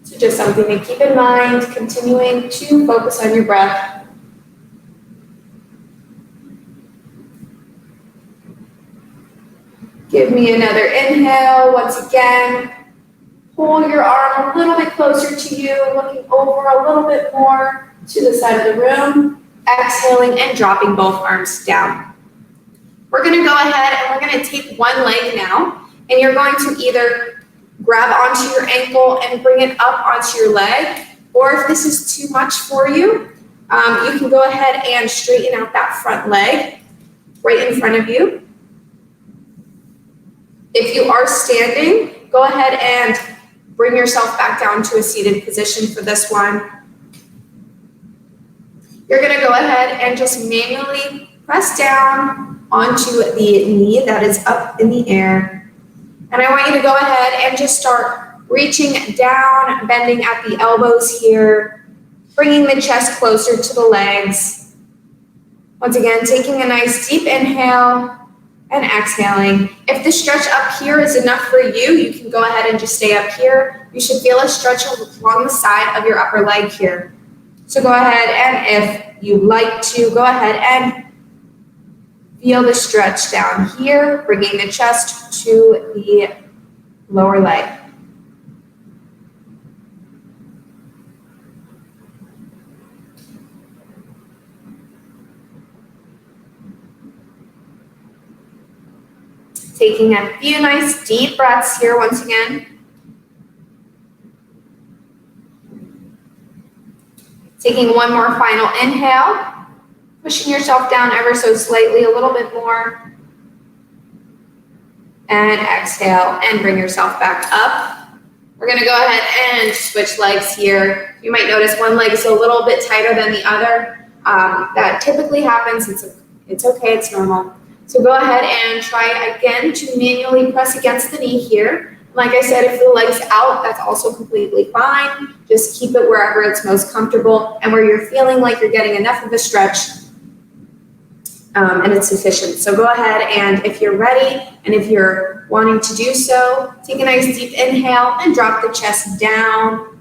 So just something to keep in mind, continuing to focus on your breath. Give me another inhale. Once again, pull your arm a little bit closer to you, looking over a little bit more to the side of the room. Exhaling and dropping both arms down. We're gonna go ahead and we're gonna take one leg now, and you're going to either grab onto your ankle and bring it up onto your leg, or if this is too much for you, you can go ahead and straighten out that front leg right in front of you. If you are standing, go ahead and bring yourself back down to a seated position for this one. You're gonna go ahead and just manually press down onto the knee that is up in the air. And I want you to go ahead and just start reaching down, bending at the elbows here, bringing the chest closer to the legs. Once again, taking a nice deep inhale and exhaling. If the stretch up here is enough for you, you can go ahead and just stay up here. You should feel a stretch along the side of your upper leg here. So go ahead, and if you like to, go ahead and feel the stretch down here, bringing the chest to the lower leg. Taking a few nice deep breaths here once again. Taking one more final inhale, pushing yourself down ever so slightly, a little bit more. And exhale and bring yourself back up. We're gonna go ahead and switch legs here. You might notice one leg is a little bit tighter than the other. That typically happens, it's okay, it's normal. So go ahead and try again to manually press against the knee here. Like I said, if the leg's out, that's also completely fine. Just keep it wherever it's most comfortable and where you're feeling like you're getting enough of a stretch. and it's sufficient. So go ahead, and if you're ready and if you're wanting to do so, take a nice deep inhale and drop the chest down.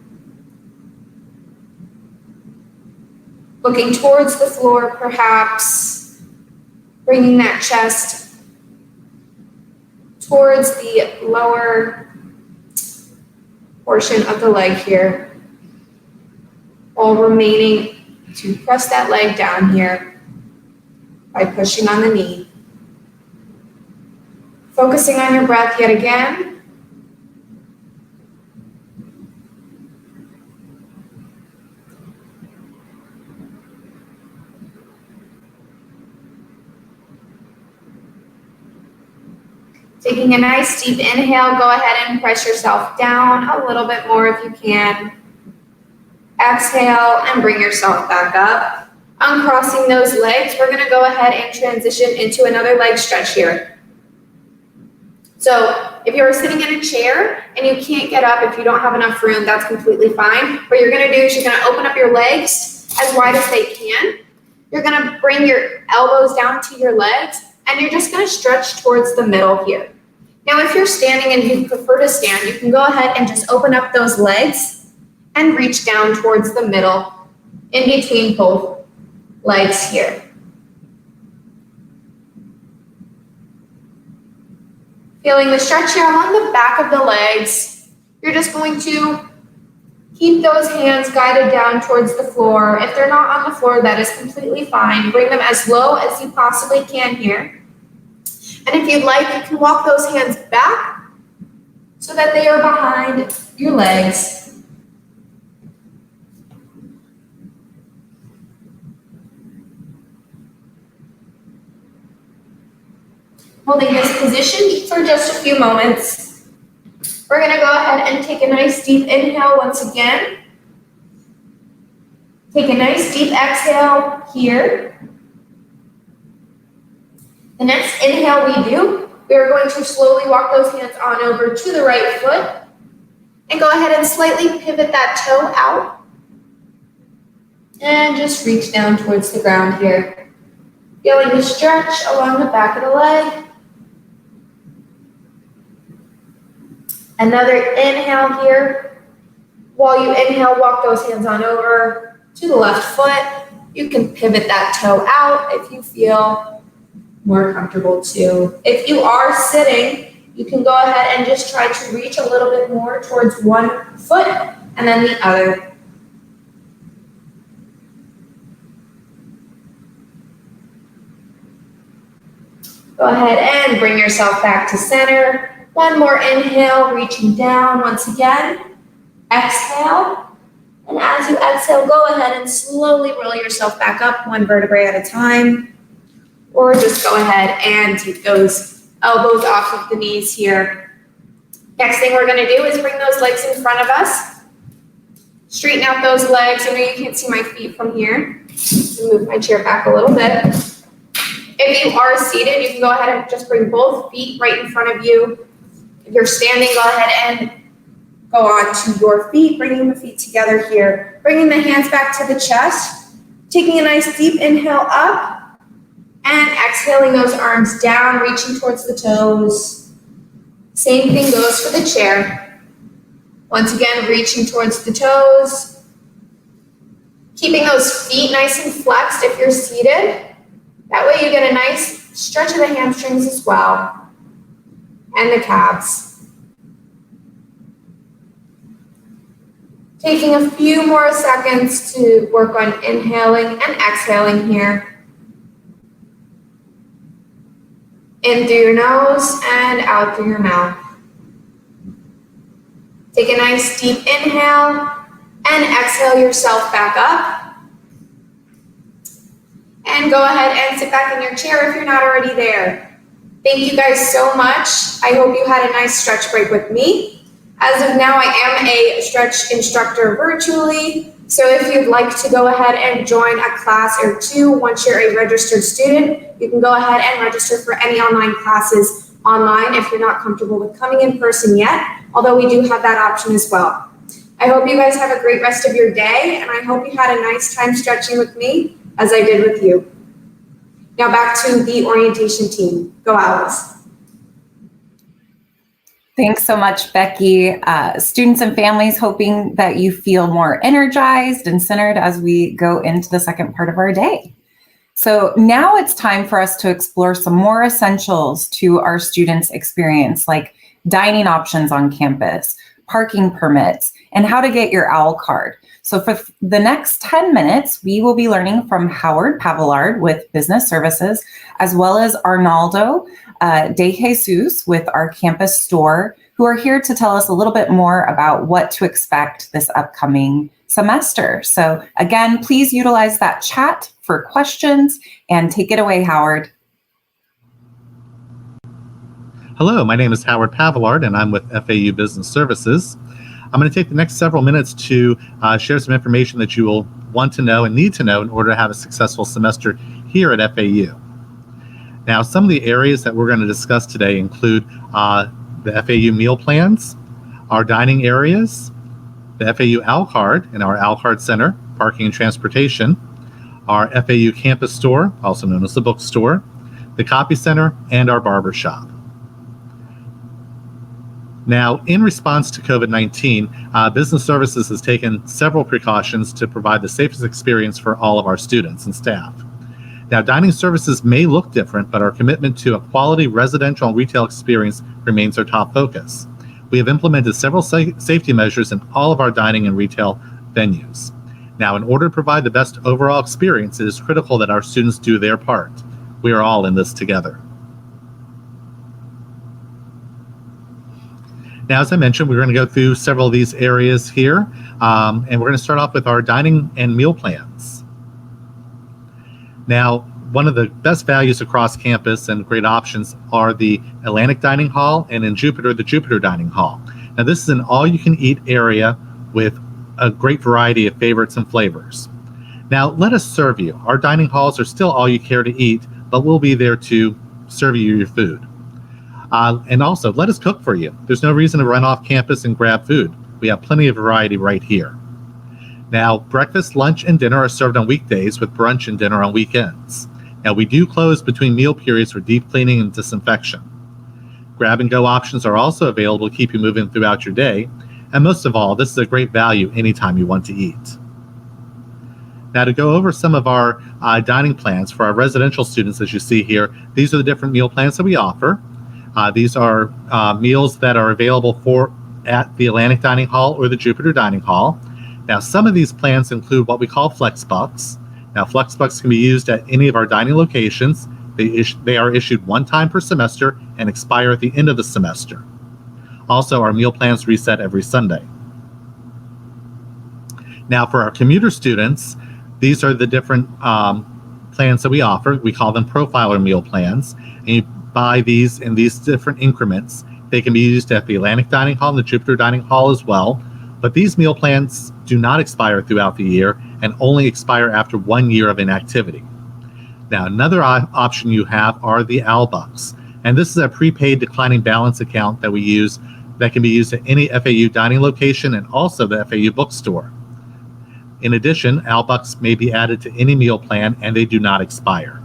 Looking towards the floor, perhaps bringing that chest towards the lower portion of the leg here, while remaining to press that leg down here by pushing on the knee. Focusing on your breath yet again. Taking a nice deep inhale, go ahead and press yourself down a little bit more if you can. Exhale and bring yourself back up. Uncrossing those legs, we're going to go ahead and transition into another leg stretch here. So if you're sitting in a chair and you can't get up, if you don't have enough room, that's completely fine. What you're going to do is you're going to open up your legs as wide as they can. You're going to bring your elbows down to your legs, and you're just going to stretch towards the middle here. Now, if you're standing and you prefer to stand, you can go ahead and just open up those legs and reach down towards the middle in between both legs here. Feeling the stretch here along the back of the legs. You're just going to keep those hands guided down towards the floor. If they're not on the floor, that is completely fine. Bring them as low as you possibly can here. And if you'd like, you can walk those hands back so that they are behind your legs. Holding this position for just a few moments. We're going to go ahead and take a nice deep inhale once again. Take a nice deep exhale here. The next inhale we are going to slowly walk those hands on over to the right foot and go ahead and slightly pivot that toe out and just reach down towards the ground here. Feeling the stretch along the back of the leg. Another inhale here. While you inhale, walk those hands on over to the left foot. You can pivot that toe out if you feel more comfortable too. If you are sitting, you can go ahead and just try to reach a little bit more towards one foot and then the other. Go ahead and bring yourself back to center. One more inhale, reaching down once again. Exhale. And as you exhale, go ahead and slowly roll yourself back up one vertebrae at a time. Or just go ahead and take those elbows off of the knees here. Next thing we're going to do is bring those legs in front of us. Straighten out those legs. I know you can't see my feet from here. Move my chair back a little bit. If you are seated, you can go ahead and just bring both feet right in front of you. If you're standing, go ahead and go on to your feet, bringing the feet together here. Bringing the hands back to the chest. Taking a nice deep inhale up. And exhaling those arms down, reaching towards the toes. Same thing goes for the chair. Once again, reaching towards the toes. Keeping those feet nice and flexed if you're seated. That way you get a nice stretch of the hamstrings as well. And the calves. Taking a few more seconds to work on inhaling and exhaling here. In through your nose and out through your mouth. Take a nice deep inhale and exhale yourself back up. And go ahead and sit back in your chair if you're not already there. Thank you guys so much. I hope you had a nice stretch break with me. As of now, I am a stretch instructor virtually. So if you'd like to go ahead and join a class or two once you're a registered student, you can go ahead and register for any online classes online if you're not comfortable with coming in person yet, although we do have that option as well. I hope you guys have a great rest of your day, and I hope you had a nice time stretching with me as I did with you. Now back to the orientation team. Go Owls. Thanks so much, Becky. Students and families, hoping that you feel more energized and centered as we go into the second part of our day. So now it's time for us to explore some more essentials to our students' experience, like dining options on campus, parking permits, and how to get your OWL card. So for the next 10 minutes, we will be learning from Howard Pavillard with Business Services, as well as Arnaldo De Jesus with our campus store, who are here to tell us a little bit more about what to expect this upcoming semester. So again, please utilize that chat for questions and take it away, Howard. Hello, my name is Howard Pavillard and I'm with FAU Business Services. I'm going to take the next several minutes to share some information that you will want to know and need to know in order to have a successful semester here at FAU. Now, some of the areas that we're going to discuss today include the FAU meal plans, our dining areas, the FAU OWL card and our OWL card center, parking and transportation, our FAU campus store, also known as the bookstore, the copy center, and our barber shop. Now, in response to COVID-19, Business Services has taken several precautions to provide the safest experience for all of our students and staff. Now, dining services may look different, but our commitment to a quality residential and retail experience remains our top focus. We have implemented several safety measures in all of our dining and retail venues. Now, in order to provide the best overall experience, it is critical that our students do their part. We are all in this together. Now, as I mentioned, we're going to go through several of these areas here, and we're going to start off with our dining and meal plans. Now, one of the best values across campus and great options are the Atlantic Dining Hall and in Jupiter, the Jupiter Dining Hall. Now, this is an all-you-can-eat area with a great variety of favorites and flavors. Now, let us serve you. Our dining halls are still all you care to eat, but we'll be there to serve you your food. And also, let us cook for you. There's no reason to run off campus and grab food. We have plenty of variety right here. Now, breakfast, lunch, and dinner are served on weekdays with brunch and dinner on weekends. Now, we do close between meal periods for deep cleaning and disinfection. Grab-and-go options are also available to keep you moving throughout your day. And most of all, this is a great value anytime you want to eat. Now, to go over some of our dining plans for our residential students, as you see here, these are the different meal plans that we offer. These are meals that are available at the Atlantic Dining Hall or the Jupiter Dining Hall. Now, some of these plans include what we call FlexBucks. Now, FlexBucks can be used at any of our dining locations. They are issued one time per semester and expire at the end of the semester. Also, our meal plans reset every Sunday. Now, for our commuter students, these are the different plans that we offer. We call them profiler meal plans. And you buy these in these different increments. They can be used at the Atlantic Dining Hall and the Jupiter Dining Hall as well. But these meal plans do not expire throughout the year and only expire after 1 year of inactivity. Now, another option you have are the OWL Bucks. And this is a prepaid declining balance account that we use that can be used at any FAU dining location and also the FAU bookstore. In addition, OWL Bucks may be added to any meal plan and they do not expire.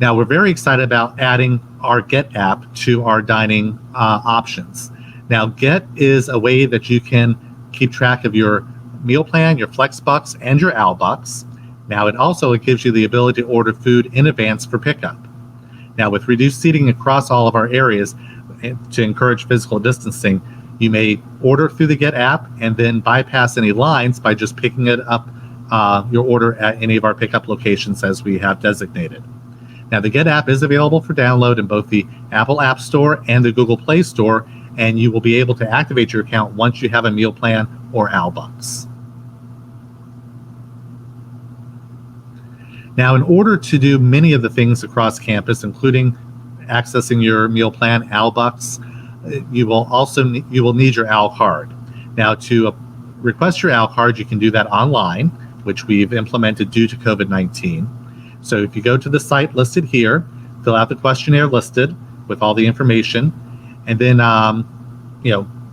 Now, we're very excited about adding our Get app to our dining options. Now, Get is a way that you can keep track of your meal plan, your FlexBucks, and your OWL Bucks. Now, it gives you the ability to order food in advance for pickup. Now, with reduced seating across all of our areas to encourage physical distancing, you may order through the Get app and then bypass any lines by just picking it up, your order at any of our pickup locations as we have designated. Now, the Get app is available for download in both the Apple App Store and the Google Play Store, and you will be able to activate your account once you have a meal plan or OWL Bucks. Now, in order to do many of the things across campus, including accessing your meal plan, OWL Bucks, you will need your OWL card. Now, to request your OWL card, you can do that online, which we've implemented due to COVID-19. So if you go to the site listed here, fill out the questionnaire listed with all the information, and then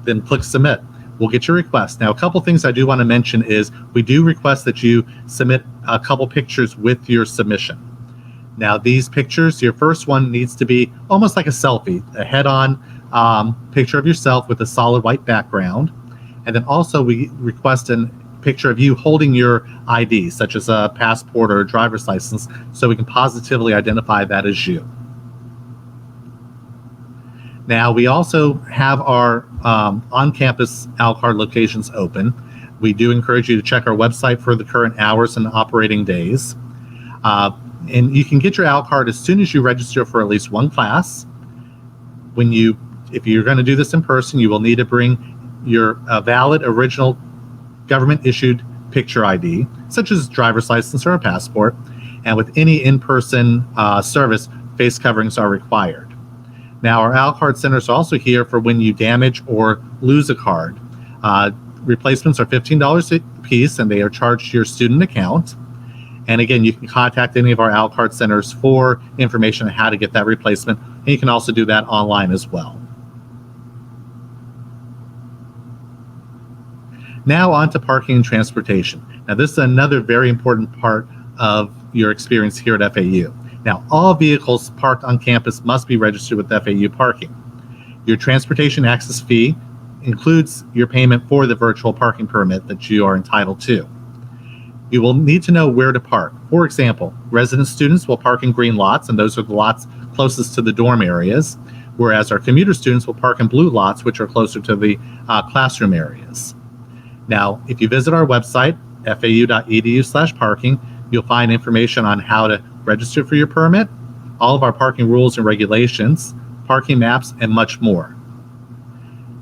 then click submit. we'll get your request. Now, a couple things I do want to mention is we do request that you submit a couple pictures with your submission. Now, these pictures, your first one needs to be almost like a selfie, a head-on picture of yourself with a solid white background. And then also we request a picture of you holding your ID, such as a passport or a driver's license, so we can positively identify that as you. Now, we also have our on-campus ALCARD locations open. We do encourage you to check our website for the current hours and operating days. And you can get your ALCARD as soon as you register for at least one class. If you're going to do this in person, you will need to bring your valid original government-issued picture ID, such as driver's license or a passport. And with any in-person service, face coverings are required. Now, our ALCARD centers are also here for when you damage or lose a card. Replacements are $15 a piece, and they are charged to your student account. And again, you can contact any of our ALCARD centers for information on how to get that replacement, and you can also do that online as well. Now on to parking and transportation. Now, this is another very important part of your experience here at FAU. Now, all vehicles parked on campus must be registered with FAU Parking. Your transportation access fee includes your payment for the virtual parking permit that you are entitled to. You will need to know where to park. For example, resident students will park in green lots, and those are the lots closest to the dorm areas, whereas our commuter students will park in blue lots, which are closer to the classroom areas. Now, if you visit our website, fau.edu/parking, you'll find information on how to register for your permit, all of our parking rules and regulations, parking maps, and much more.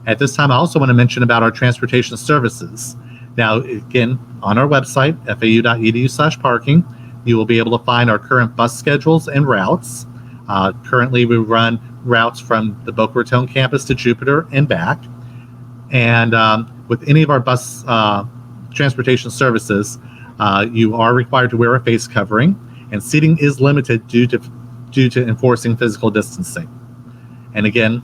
At this time, I also want to mention about our transportation services. Now, again, on our website, fau.edu/parking, you will be able to find our current bus schedules and routes. Currently, we run routes from the Boca Raton campus to Jupiter and back. And with any of our bus transportation services, you are required to wear a face covering, and seating is limited due to enforcing physical distancing. And again,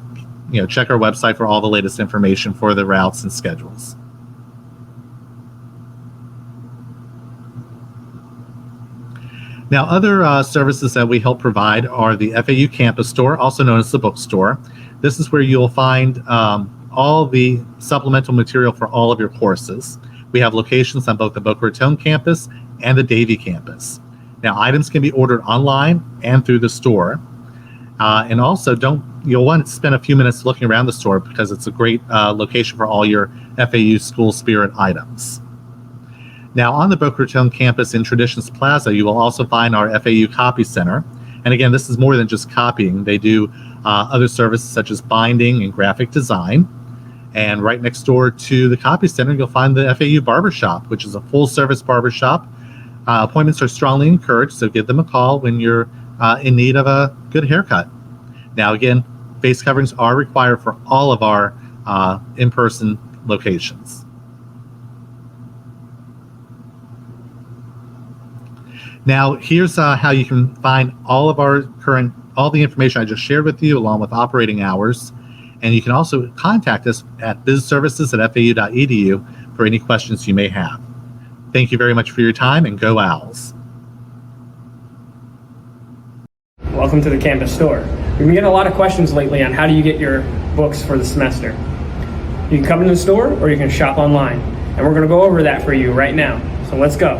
check our website for all the latest information for the routes and schedules. Now, other services that we help provide are the FAU Campus Store, also known as the bookstore. This is where you'll find all the supplemental material for all of your courses. We have locations on both the Boca Raton campus and the Davie campus. Now, items can be ordered online and through the store. And also, you'll want to spend a few minutes looking around the store because it's a great location for all your FAU school spirit items. Now, on the Boca Raton campus in Traditions Plaza, you will also find our FAU Copy Center. And again, this is more than just copying. They do other services such as binding and graphic design. And right next door to the Copy Center, you'll find the FAU Barbershop, which is a full-service barbershop. Appointments are strongly encouraged, so give them a call when you're in need of a good haircut. Now, again, face coverings are required for all of our in-person locations. Now, here's how you can find all the information I just shared with you, along with operating hours. And you can also contact us at bizservices@fau.edu for any questions you may have. Thank you very much for your time, and go Owls. Welcome to the campus store. We've been getting a lot of questions lately on how do you get your books for the semester. You can come in the store or you can shop online. And we're going to go over that for you right now. So let's go.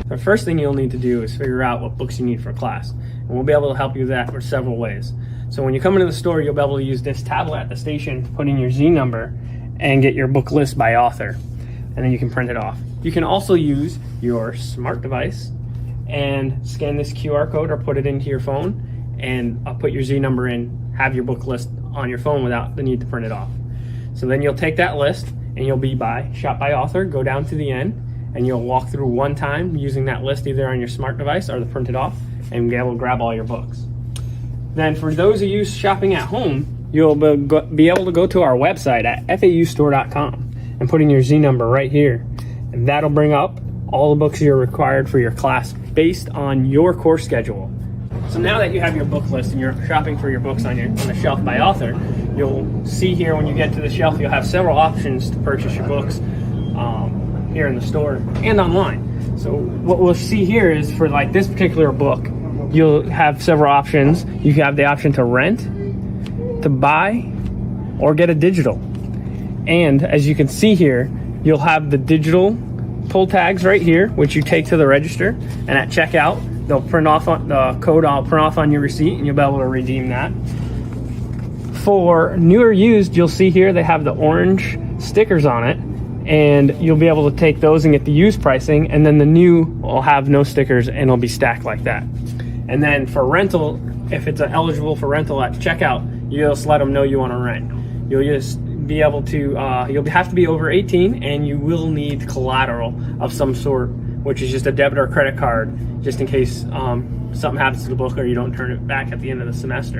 The first thing you'll need to do is figure out what books you need for class. And we'll be able to help you with that for several ways. So when you come into the store, you'll be able to use this tablet at the station to put in your Z number and get your book list by author. And then you can print it off. You can also use your smart device and scan this QR code or put it into your phone and put your Z number in, have your book list on your phone without the need to print it off. So then you'll take that list and you'll be shop by author, go down to the end, and you'll walk through one time using that list either on your smart device or the printed off and be able to grab all your books. Then for those of you shopping at home, you'll be able to go to our website at faustore.com and put in your Z number right here. And that'll bring up all the books you're required for your class based on your course schedule. So now that you have your book list and you're shopping for your books on the shelf by author, you'll see here when you get to the shelf, you'll have several options to purchase your books here in the store and online. So what we'll see here is for like this particular book, you'll have several options. You have the option to rent, to buy, or get a digital. And as you can see here, you'll have the digital pull tags right here, which you take to the register, and at checkout, they'll print off on the code. I'll print off on your receipt, and you'll be able to redeem that. For new or used, you'll see here they have the orange stickers on it, and you'll be able to take those and get the used pricing, and then the new will have no stickers and it'll be stacked like that. And then for rental, if it's eligible for rental at checkout, you'll just let them know you want to rent. You'll just be able to, you'll have to be over 18, and you will need collateral of some sort, which is just a debit or credit card, just in case something happens to the book or you don't turn it back at the end of the semester.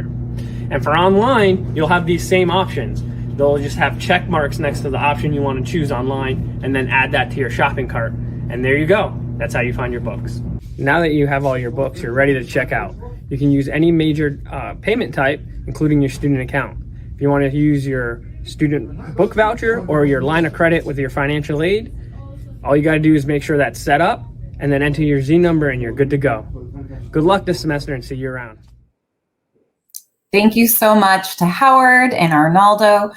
And for online, you'll have these same options. They'll just have check marks next to the option you want to choose online, and then add that to your shopping cart. And there you go. That's how you find your books. Now that you have all your books, you're ready to check out. You can use any major payment type, including your student account. If you want to use your student book voucher or your line of credit with your financial aid, all you got to do is make sure that's set up and then enter your Z number and you're good to go. Good luck this semester and see you around. Thank you so much to Howard and Arnaldo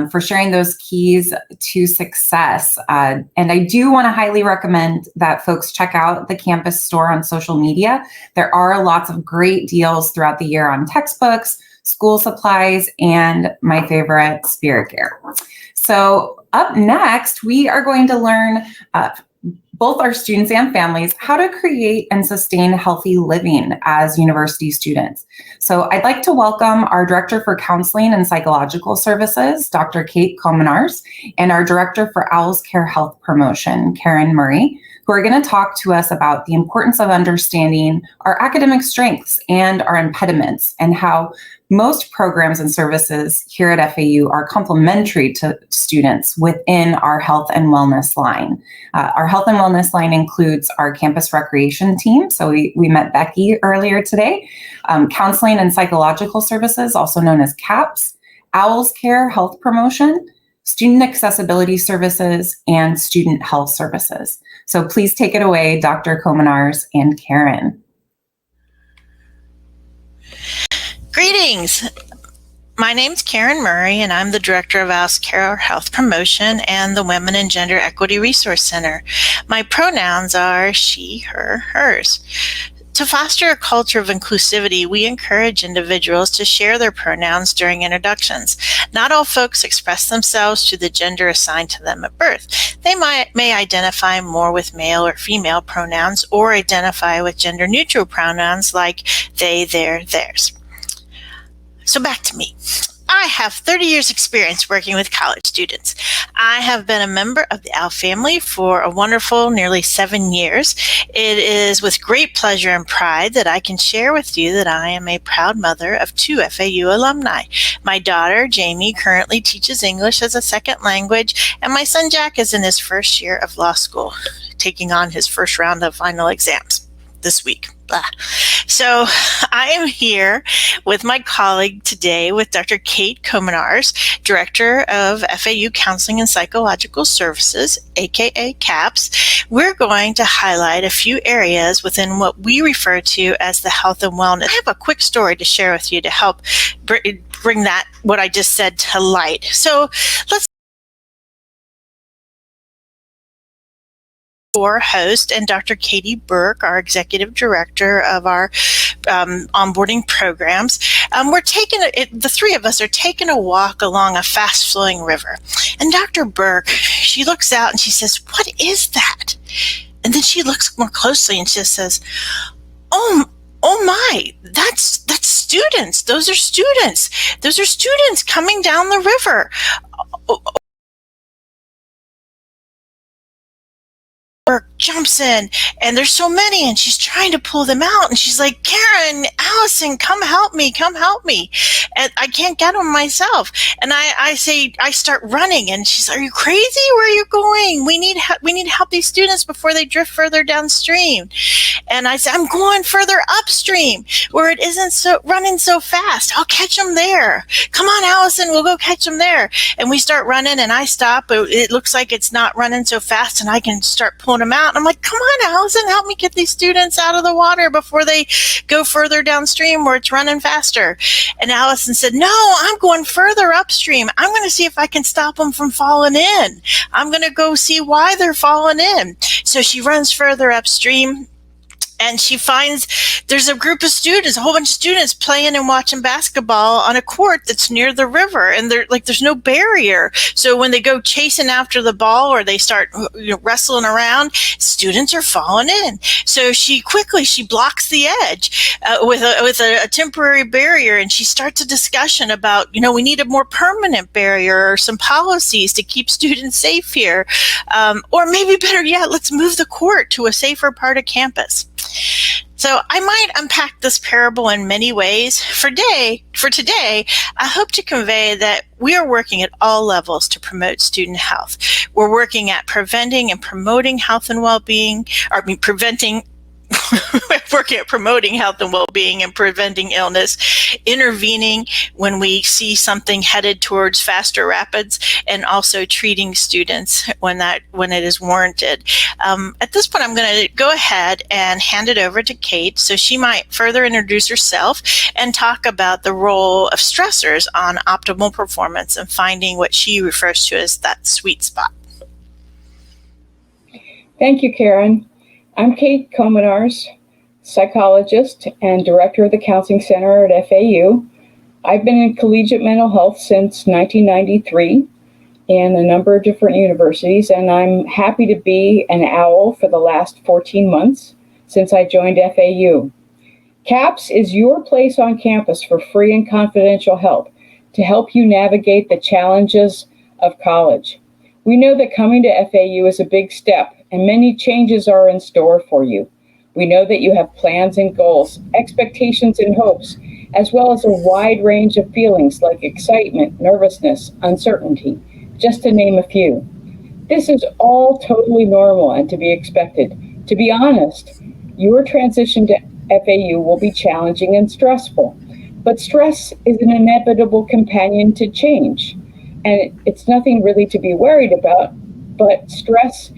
for sharing those keys to success. And I do want to highly recommend that folks check out the campus store on social media. There are lots of great deals throughout the year on textbooks, school supplies, and my favorite, Spirit Gear. So up next, we are going to learn both our students and families how to create and sustain healthy living as university students. So I'd like to welcome our Director for Counseling and Psychological Services, Dr. Kate Komenars, and our Director for Owls Care Health Promotion, Karen Murray, who are going to talk to us about the importance of understanding our academic strengths and our impediments, and how most programs and services here at FAU are complementary to students within our health and wellness line. Our health and wellness line includes our campus recreation team. So we met Becky earlier today. Counseling and Psychological Services, also known as CAPS, Owls Care Health Promotion, Student Accessibility Services, and Student Health Services. So please take it away, Dr. Komenars and Karen. Greetings. My name's Karen Murray, and I'm the Director of Owls Care Health Promotion and the Women and Gender Equity Resource Center. My pronouns are she, her, hers. To foster a culture of inclusivity, we encourage individuals to share their pronouns during introductions. Not all folks express themselves to the gender assigned to them at birth. They may identify more with male or female pronouns, or identify with gender-neutral pronouns like they, their, theirs. So back to me. I have 30 years experience working with college students. I have been a member of the OWL family for a wonderful nearly 7 years. It is with great pleasure and pride that I can share with you that I am a proud mother of 2 FAU alumni. My daughter, Jamie, currently teaches English as a second language, and my son, Jack, is in his first year of law school, taking on his first round of final exams this week. So I am here with my colleague today with Dr. Kate Komenars, Director of FAU Counseling and Psychological Services, aka CAPS. We're going to highlight a few areas within what we refer to as the health and wellness. I have a quick story to share with you to help bring that, what I just said, to light. So let's our host and Dr. Katie Burke, our Executive Director of our onboarding programs. The 3 of us are taking a walk along a fast-flowing river. And Dr. Burke, she looks out and she says, "What is that?" And then she looks more closely and she says, Oh my, that's students. Those are students. Those are students coming down the river. jumps in, and there's so many, and she's trying to pull them out, and she's like, Karen, Allison, come help me, and I can't get them myself. And I start running, and she's, are you crazy? Where are you going? We need to help these students before they drift further downstream. And I said, I'm going further upstream where it isn't running so fast. I'll catch them there. Come on, Allison, we'll go catch them there. And we start running, and I stop, but it looks like it's not running so fast, and I can start pulling them out. And I'm like, come on, Allison, help me get these students out of the water before they go further downstream where it's running faster. And Allison said, no, I'm going further upstream. I'm going to see if I can stop them from falling in. I'm going to go see why they're falling in. So she runs further upstream, and she finds there's a group of students, a whole bunch of students playing and watching basketball on a court that's near the river, and there's no barrier. So when they go chasing after the ball or they start wrestling around, students are falling in. So she blocks the edge with a temporary barrier, and she starts a discussion about, we need a more permanent barrier or some policies to keep students safe here. Or maybe better yet, let's move the court to a safer part of campus. So I might unpack this parable in many ways. For today, I hope to convey that we are working at all levels to promote student health. We're working at preventing and promoting health and well-being, working at promoting health and well-being and preventing illness, intervening when we see something headed towards faster rapids, and also treating students when it is warranted. At this point, I'm going to go ahead and hand it over to Kate so she might further introduce herself and talk about the role of stressors on optimal performance and finding what she refers to as that sweet spot. Thank you, Karen. I'm Kate Komenars, psychologist and director of the Counseling Center at FAU. I've been in collegiate mental health since 1993 in a number of different universities, and I'm happy to be an OWL for the last 14 months since I joined FAU. CAPS is your place on campus for free and confidential help to help you navigate the challenges of college. We know that coming to FAU is a big step, and many changes are in store for you. We know that you have plans and goals, expectations and hopes, as well as a wide range of feelings like excitement, nervousness, uncertainty, just to name a few. This is all totally normal and to be expected. To be honest, your transition to FAU will be challenging and stressful, but stress is an inevitable companion to change. And it's nothing really to be worried about, but stress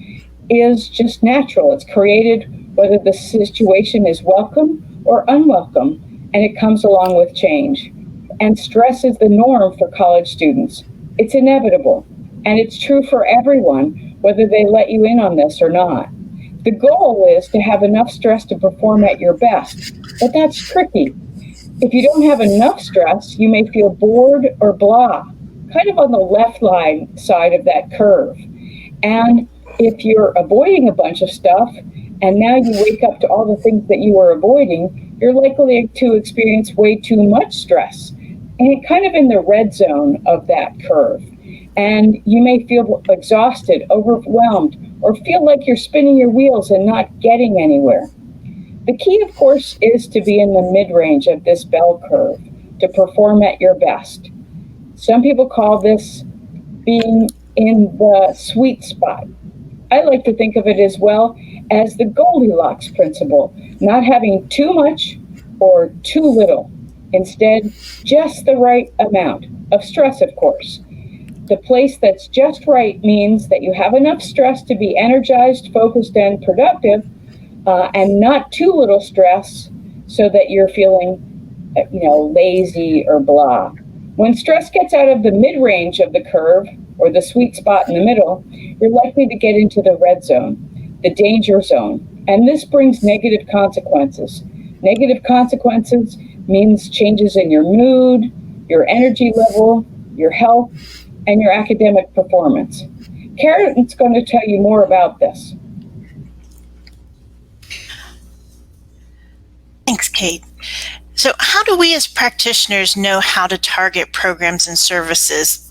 is just natural. It's created whether the situation is welcome or unwelcome, and it comes along with change. And stress is the norm for college students. It's inevitable, and it's true for everyone, whether they let you in on this or not. The goal is to have enough stress to perform at your best, but that's tricky. If you don't have enough stress, you may feel bored or blah, kind of on the left side of that curve. And if you're avoiding a bunch of stuff and now you wake up to all the things that you were avoiding, you're likely to experience way too much stress and kind of in the red zone of that curve. And you may feel exhausted, overwhelmed, or feel like you're spinning your wheels and not getting anywhere. The key, of course, is to be in the mid-range of this bell curve to perform at your best. Some people call this being in the sweet spot. I like to think of it as well as the Goldilocks principle, not having too much or too little. Instead, just the right amount of stress, of course. The place that's just right means that you have enough stress to be energized, focused, and productive, and not too little stress so that you're feeling, lazy or blah. When stress gets out of the mid-range of the curve, or the sweet spot in the middle, you're likely to get into the red zone, the danger zone. And this brings negative consequences. Negative consequences means changes in your mood, your energy level, your health, and your academic performance. Karen's going to tell you more about this. Thanks, Kate. So how do we as practitioners know how to target programs and services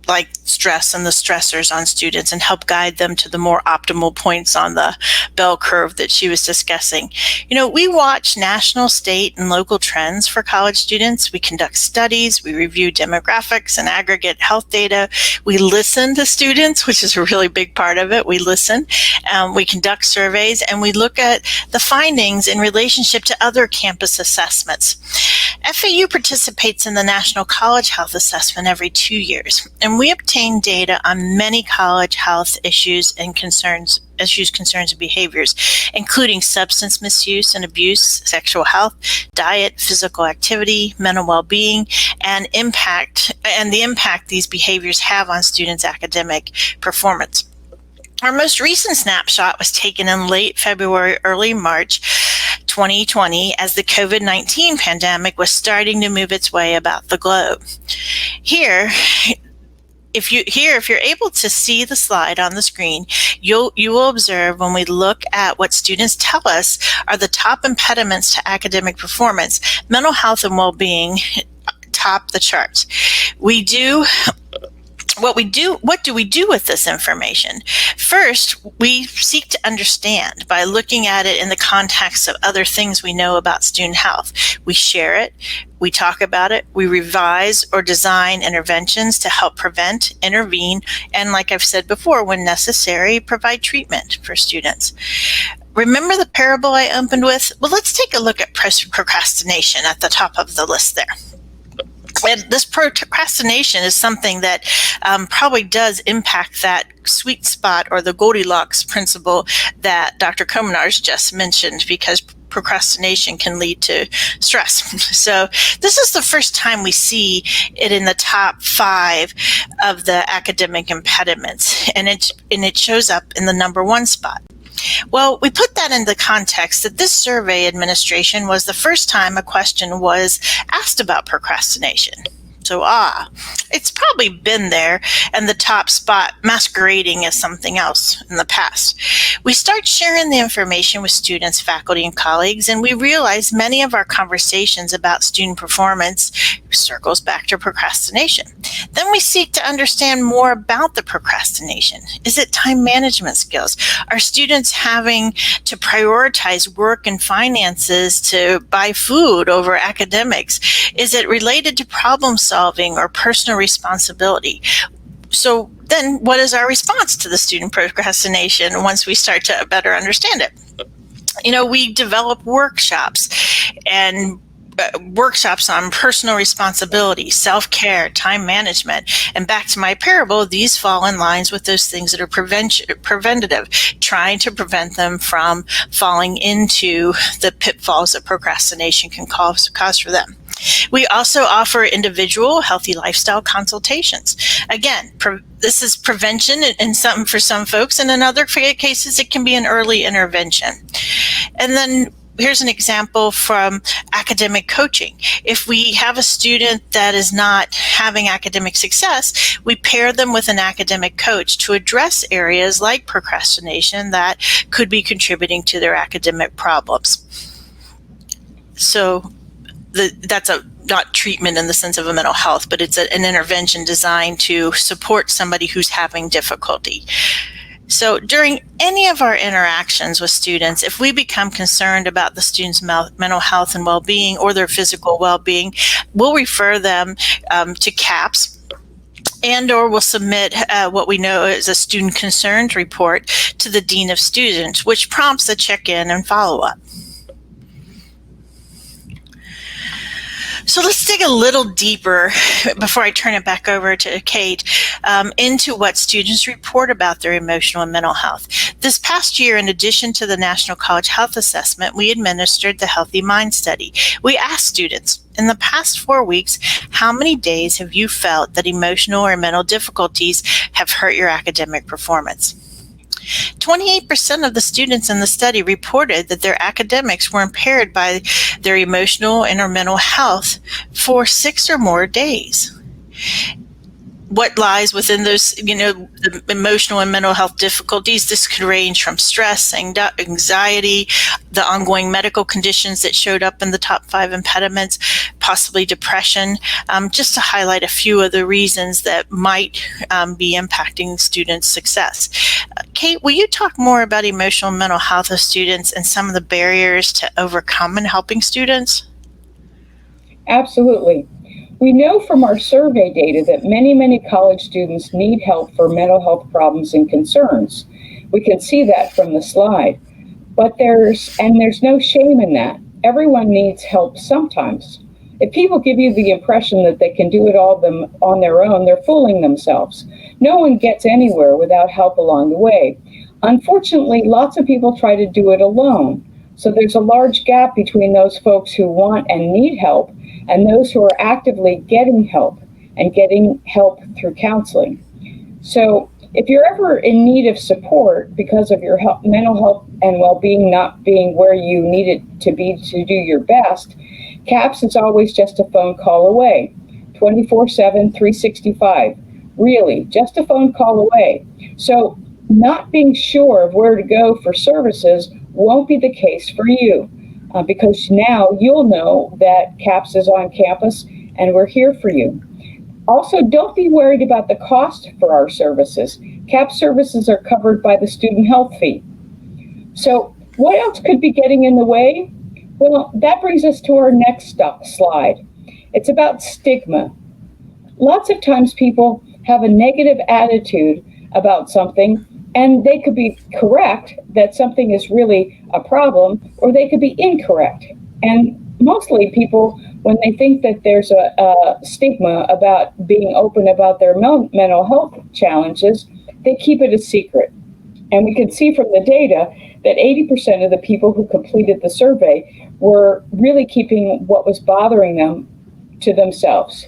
like stress and the stressors on students and help guide them to the more optimal points on the bell curve that she was discussing. We watch national, state, and local trends for college students. We conduct studies, we review demographics and aggregate health data. We listen to students, which is a really big part of it. We listen, we conduct surveys, and we look at the findings in relationship to other campus assessments. FAU participates in the National College Health Assessment every 2 years, and we obtain data on many college health issues, concerns, and behaviors, including substance misuse and abuse, sexual health, diet, physical activity, mental well-being, and the impact these behaviors have on students' academic performance. Our most recent snapshot was taken in late February, early March 2020, as the COVID-19 pandemic was starting to move its way about the globe. If you're able to see the slide on the screen, you will observe when we look at what students tell us are the top impediments to academic performance, mental health and well-being top the charts. What do we do with this information? First, we seek to understand by looking at it in the context of other things we know about student health. We share it, we talk about it, we revise or design interventions to help prevent, intervene, and like I've said before, when necessary, provide treatment for students. Remember the parable I opened with? Well, let's take a look at procrastination at the top of the list there. And this procrastination is something that probably does impact that sweet spot or the Goldilocks principle that Dr. Komenars just mentioned, because procrastination can lead to stress. So this is the first time we see it in the top 5 of the academic impediments, and it shows up in the number 1 spot. Well, we put that in the context that this survey administration was the first time a question was asked about procrastination. So, it's probably been there and the top spot masquerading as something else in the past. We start sharing the information with students, faculty, and colleagues, and we realize many of our conversations about student performance circles back to procrastination. Then we seek to understand more about the procrastination. Is it time management skills? Are students having to prioritize work and finances to buy food over academics? Is it related to problem solving or personal responsibility? So then what is our response to the student procrastination once we start to better understand it? We develop workshops on personal responsibility, self-care, time management. And back to my parable, these fall in lines with those things that are preventative, trying to prevent them from falling into the pitfalls that procrastination can cause for them. We also offer individual healthy lifestyle consultations. Again, this is prevention for some folks, and in other cases, it can be an early intervention. And then here's an example from academic coaching. If we have a student that is not having academic success, we pair them with an academic coach to address areas like procrastination that could be contributing to their academic problems. So that's not treatment in the sense of a mental health, but it's an intervention designed to support somebody who's having difficulty. So during any of our interactions with students, if we become concerned about the student's mental health and well-being or their physical well-being, we'll refer them to CAPS, and/or we'll submit what we know as a student concerns report to the Dean of Students, which prompts a check-in and follow-up. So let's dig a little deeper before I turn it back over to Kate into what students report about their emotional and mental health. This past year, in addition to the National College Health Assessment, we administered the Healthy Mind Study. We asked students, in the past 4 weeks, how many days have you felt that emotional or mental difficulties have hurt your academic performance? 28% of the students in the study reported that their academics were impaired by their emotional and or mental health for 6 or more days. what lies within those, the emotional and mental health difficulties. This could range from stress, anxiety, the ongoing medical conditions that showed up in the top 5 impediments, possibly depression, just to highlight a few of the reasons that might be impacting students' success. Kate, will you talk more about emotional and mental health of students and some of the barriers to overcome in helping students? Absolutely. We know from our survey data that many college students need help for mental health problems and concerns. We can see that from the slide. But there's no shame in that. Everyone needs help sometimes. If people give you the impression that they can do it all on their own, they're fooling themselves. No one gets anywhere without help along the way. Unfortunately, lots of people try to do it alone. So there's a large gap between those folks who want and need help and those who are actively getting help and getting help through counseling. So if you're ever in need of support because of your mental health and well-being not being where you need it to be to do your best, CAPS is always just a phone call away, 24/7, 365. Really, just a phone call away. So not being sure of where to go for services won't be the case for you because now you'll know that CAPS is on campus and we're here for you. Also, don't be worried about the cost for our services. CAPS services are covered by the student health fee. So what else could be getting in the way? Well, that brings us to our next slide. It's about stigma. Lots of times people have a negative attitude about something, and they could be correct that something is really a problem, or they could be incorrect. And mostly people, when they think that there's a stigma about being open about their mental health challenges, they keep it a secret. And we can see from the data that 80% of the people who completed the survey were really keeping what was bothering them to themselves.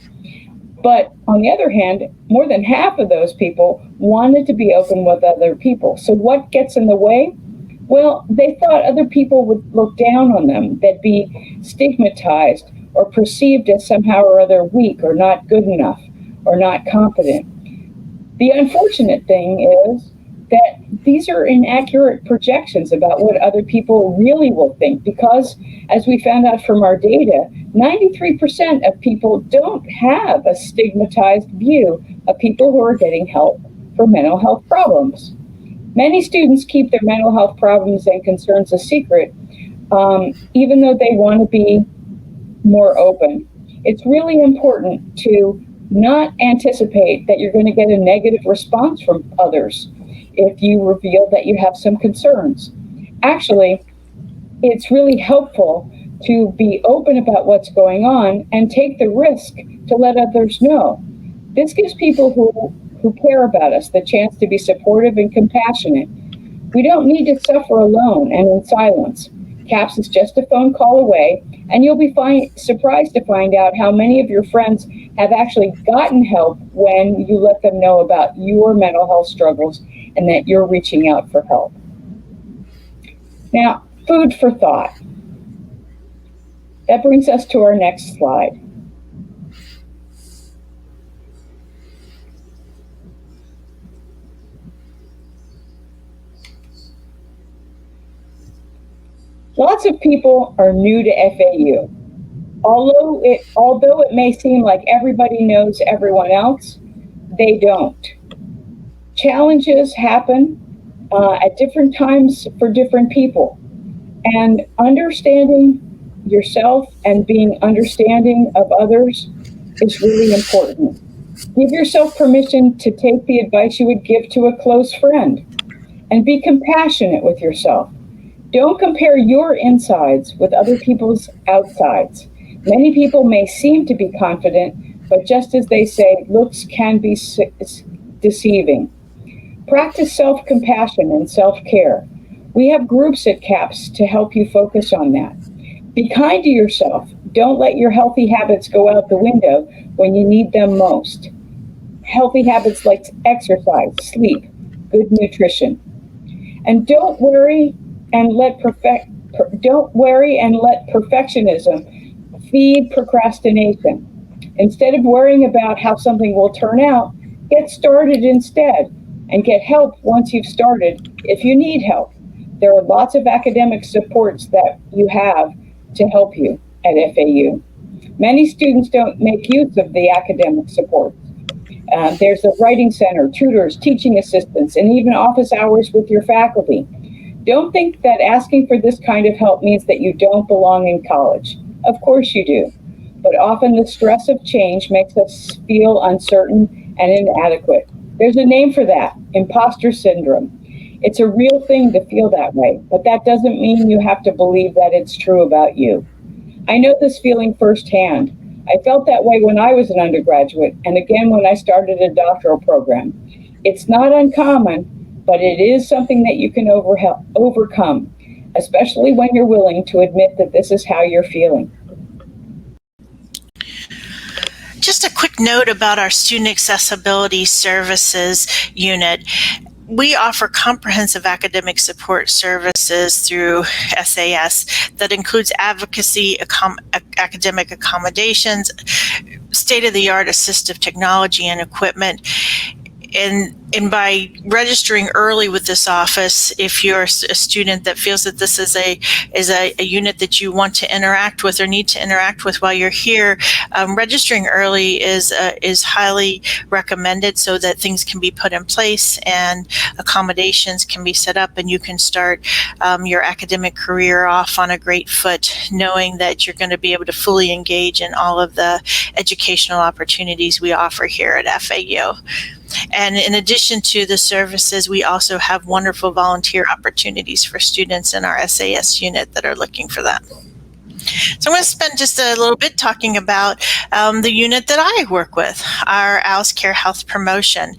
But on the other hand, more than half of those people wanted to be open with other people. So what gets in the way? Well, they thought other people would look down on them, they'd be stigmatized or perceived as somehow or other weak or not good enough or not competent. The unfortunate thing is that these are inaccurate projections about what other people really will think because, as we found out from our data, 93% of people don't have a stigmatized view of people who are getting help for mental health problems. Many students keep their mental health problems and concerns a secret, even though they want to be more open. It's really important to not anticipate that you're going to get a negative response from others if you reveal that you have some concerns. Actually, it's really helpful to be open about what's going on and take the risk to let others know. This gives people who care about us the chance to be supportive and compassionate. We don't need to suffer alone and in silence. CAPS is just a phone call away, and you'll be surprised to find out how many of your friends have actually gotten help when you let them know about your mental health struggles and that you're reaching out for help. Now, food for thought. That brings us to our next slide. Lots of people are new to FAU. Although it may seem like everybody knows everyone else, they don't. Challenges happen at different times for different people. And understanding yourself and being understanding of others is really important. Give yourself permission to take the advice you would give to a close friend and be compassionate with yourself. Don't compare your insides with other people's outsides. Many people may seem to be confident, but just as they say, looks can be deceiving. Practice self-compassion and self-care. We have groups at CAPS to help you focus on that. Be kind to yourself. Don't let your healthy habits go out the window when you need them most. Healthy habits like exercise, sleep, good nutrition. And don't worry and let perfectionism feed procrastination. Instead of worrying about how something will turn out, get started instead and get help once you've started if you need help. There are lots of academic supports that you have to help you at FAU. Many students don't make use of the academic support. There's a writing center, tutors, teaching assistants, and even office hours with your faculty. Don't think that asking for this kind of help means that you don't belong in college. Of course you do. But often the stress of change makes us feel uncertain and inadequate. There's a name for that, imposter syndrome. It's a real thing to feel that way, but that doesn't mean you have to believe that it's true about you. I know this feeling firsthand. I felt that way when I was an undergraduate and again when I started a doctoral program. It's not uncommon, but it is something that you can overcome, especially when you're willing to admit that this is how you're feeling. Just a quick note about our Student Accessibility Services unit. We offer comprehensive academic support services through SAS that includes advocacy, academic accommodations, state-of-the-art assistive technology and equipment. And by registering early with this office, if you're a student that feels that this is a unit that you want to interact with or need to interact with while you're here, registering early is highly recommended so that things can be put in place and accommodations can be set up and you can start your academic career off on a great foot, knowing that you're going to be able to fully engage in all of the educational opportunities we offer here at FAU. And in addition to the services, we also have wonderful volunteer opportunities for students in our SAS unit that are looking for that. So I'm going to spend just a little bit talking about the unit that I work with, our Alice Care Health Promotion.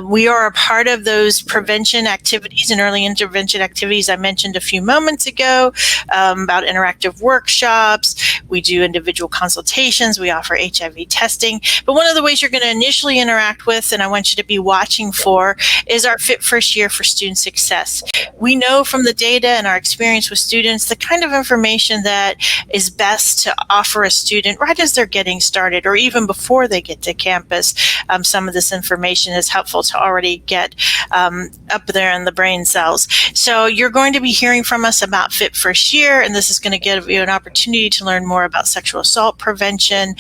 We are a part of those prevention activities and early intervention activities I mentioned a few moments ago about interactive workshops. We do individual consultations. We offer HIV testing. But one of the ways you're going to initially interact with, and I want you to be watching for, is our Fit First Year for Student Success. We know from the data and our experience with students the kind of information that is best to offer a student right as they're getting started or even before they get to campus. Some of this information is helpful to already get up there in the brain cells. So you're going to be hearing from us about Fit First Year, and this is going to give you an opportunity to learn more about sexual assault prevention,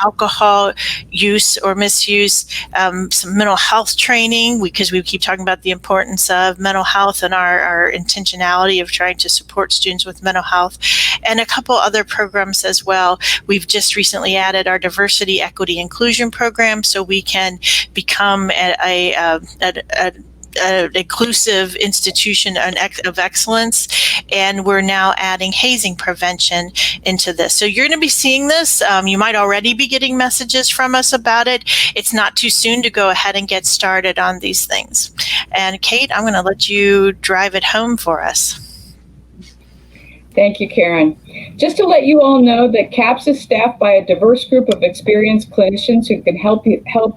alcohol use or misuse, some mental health training, because we keep talking about the importance of mental health and our intentionality of trying to support students with mental health, and a couple other programs as well. We've just recently added our diversity, equity, inclusion program so we can become an inclusive institution of excellence, and we're now adding hazing prevention into this. So you're going to be seeing this. You might already be getting messages from us about it. It's not too soon to go ahead and get started on these things. And Kate, I'm going to let you drive it home for us. Thank you, Karen. Just to let you all know that CAPS is staffed by a diverse group of experienced clinicians who can help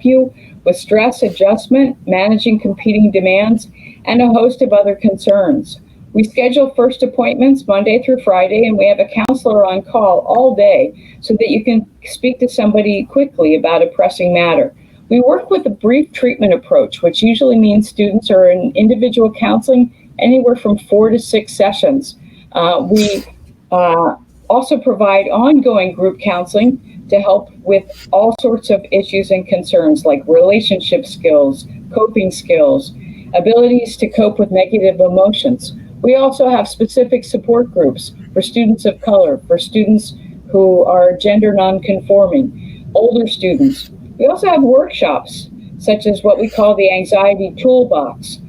you with stress adjustment, managing competing demands, and a host of other concerns. We schedule first appointments Monday through Friday, and we have a counselor on call all day so that you can speak to somebody quickly about a pressing matter. We work with a brief treatment approach, which usually means students are in individual counseling anywhere from 4 to 6 sessions. We also provide ongoing group counseling to help with all sorts of issues and concerns like relationship skills, coping skills, abilities to cope with negative emotions. We also have specific support groups for students of color, for students who are gender nonconforming, older students. We also have workshops such as what we call the Anxiety Toolbox,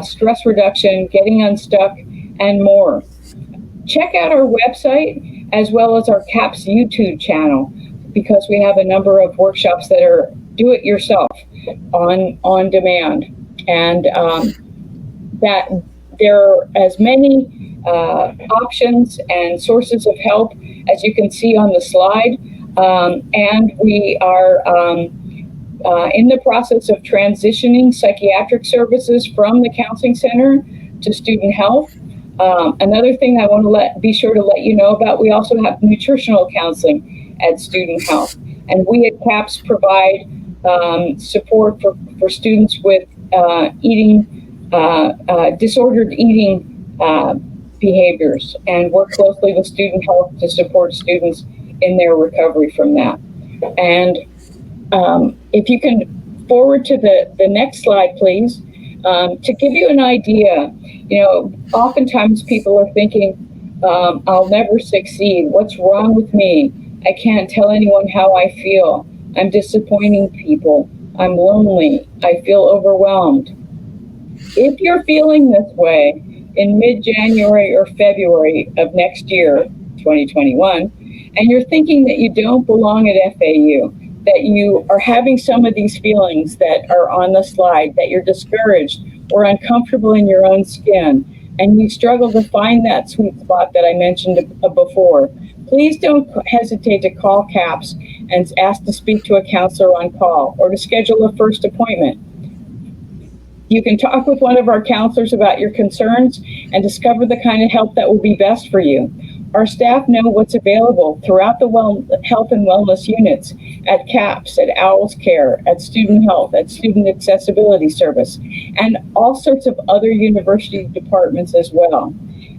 stress reduction, getting unstuck, and more. Check out our website as well as our CAPS YouTube channel, because we have a number of workshops that are do-it-yourself on demand, and that there are as many options and sources of help as you can see on the slide, and we are in the process of transitioning psychiatric services from the counseling center to student health. Another thing I want to be sure to let you know about, we also have nutritional counseling at student health. And we at CAPS provide support for students with disordered eating behaviors, and work closely with student health to support students in their recovery from that. And if you can forward to the next slide, please, to give you an idea, oftentimes people are thinking, I'll never succeed. What's wrong with me? I can't tell anyone how I feel. I'm disappointing people. I'm lonely. I feel overwhelmed. If you're feeling this way in mid-January or February of next year, 2021, and you're thinking that you don't belong at FAU, that you are having some of these feelings that are on the slide, that you're discouraged or uncomfortable in your own skin, and you struggle to find that sweet spot that I mentioned before, please don't hesitate to call CAPS and ask to speak to a counselor on call or to schedule a first appointment. You can talk with one of our counselors about your concerns and discover the kind of help that will be best for you. Our staff know what's available throughout the health and wellness units at CAPS, at Owls Care, at Student Health, at Student Accessibility Service, and all sorts of other university departments as well.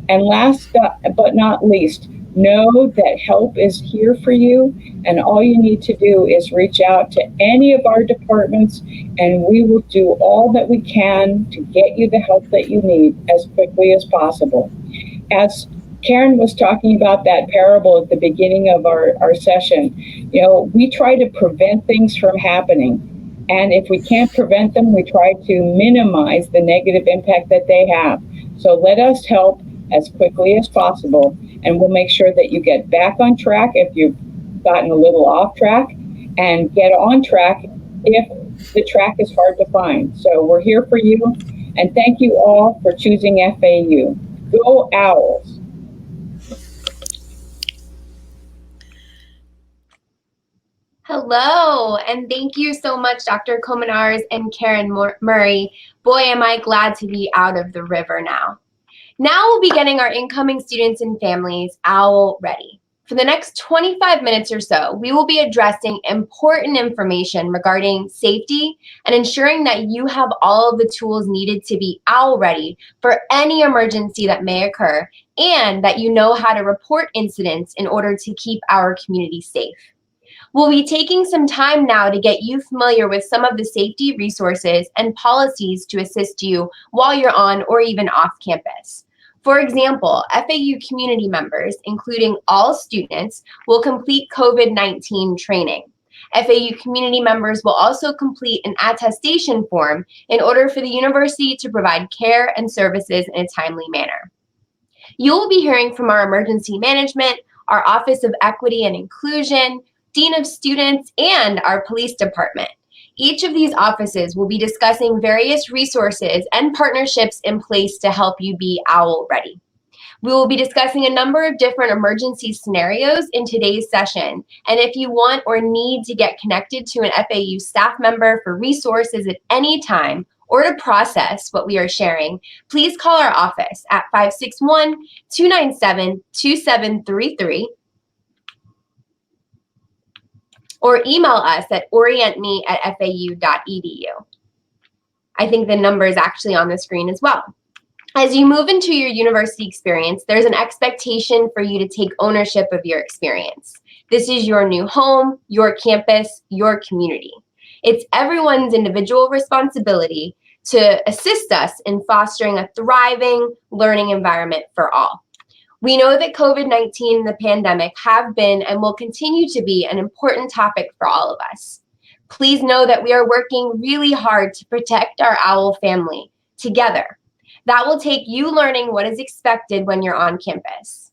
And last but not least, know that help is here for you, and all you need to do is reach out to any of our departments, and we will do all that we can to get you the help that you need as quickly as possible. As Karen was talking about that parable at the beginning of our session, we try to prevent things from happening. And if we can't prevent them, we try to minimize the negative impact that they have. So let us help as quickly as possible, and we'll make sure that you get back on track if you've gotten a little off track, and get on track if the track is hard to find. So we're here for you, and thank you all for choosing FAU. Go Owls! Hello, and thank you so much, Dr. Komenars and Karen Murray. Boy, am I glad to be out of the river now. Now we'll be getting our incoming students and families OWL ready. For the next 25 minutes or so, we will be addressing important information regarding safety and ensuring that you have all of the tools needed to be OWL ready for any emergency that may occur, and that you know how to report incidents in order to keep our community safe. We'll be taking some time now to get you familiar with some of the safety resources and policies to assist you while you're on or even off campus. For example, FAU community members, including all students, will complete COVID-19 training. FAU community members will also complete an attestation form in order for the university to provide care and services in a timely manner. You will be hearing from our emergency management, our Office of Equity and Inclusion, Dean of Students, and our police department. Each of these offices will be discussing various resources and partnerships in place to help you be OWL ready. We will be discussing a number of different emergency scenarios in today's session, and if you want or need to get connected to an FAU staff member for resources at any time or to process what we are sharing, please call our office at 561-297-2733 or email us at orientme@fau.edu. I think the number is actually on the screen as well. As you move into your university experience, there's an expectation for you to take ownership of your experience. This is your new home, your campus, your community. It's everyone's individual responsibility to assist us in fostering a thriving learning environment for all. We know that COVID-19 and the pandemic have been and will continue to be an important topic for all of us. Please know that we are working really hard to protect our OWL family together. That will take you learning what is expected when you're on campus.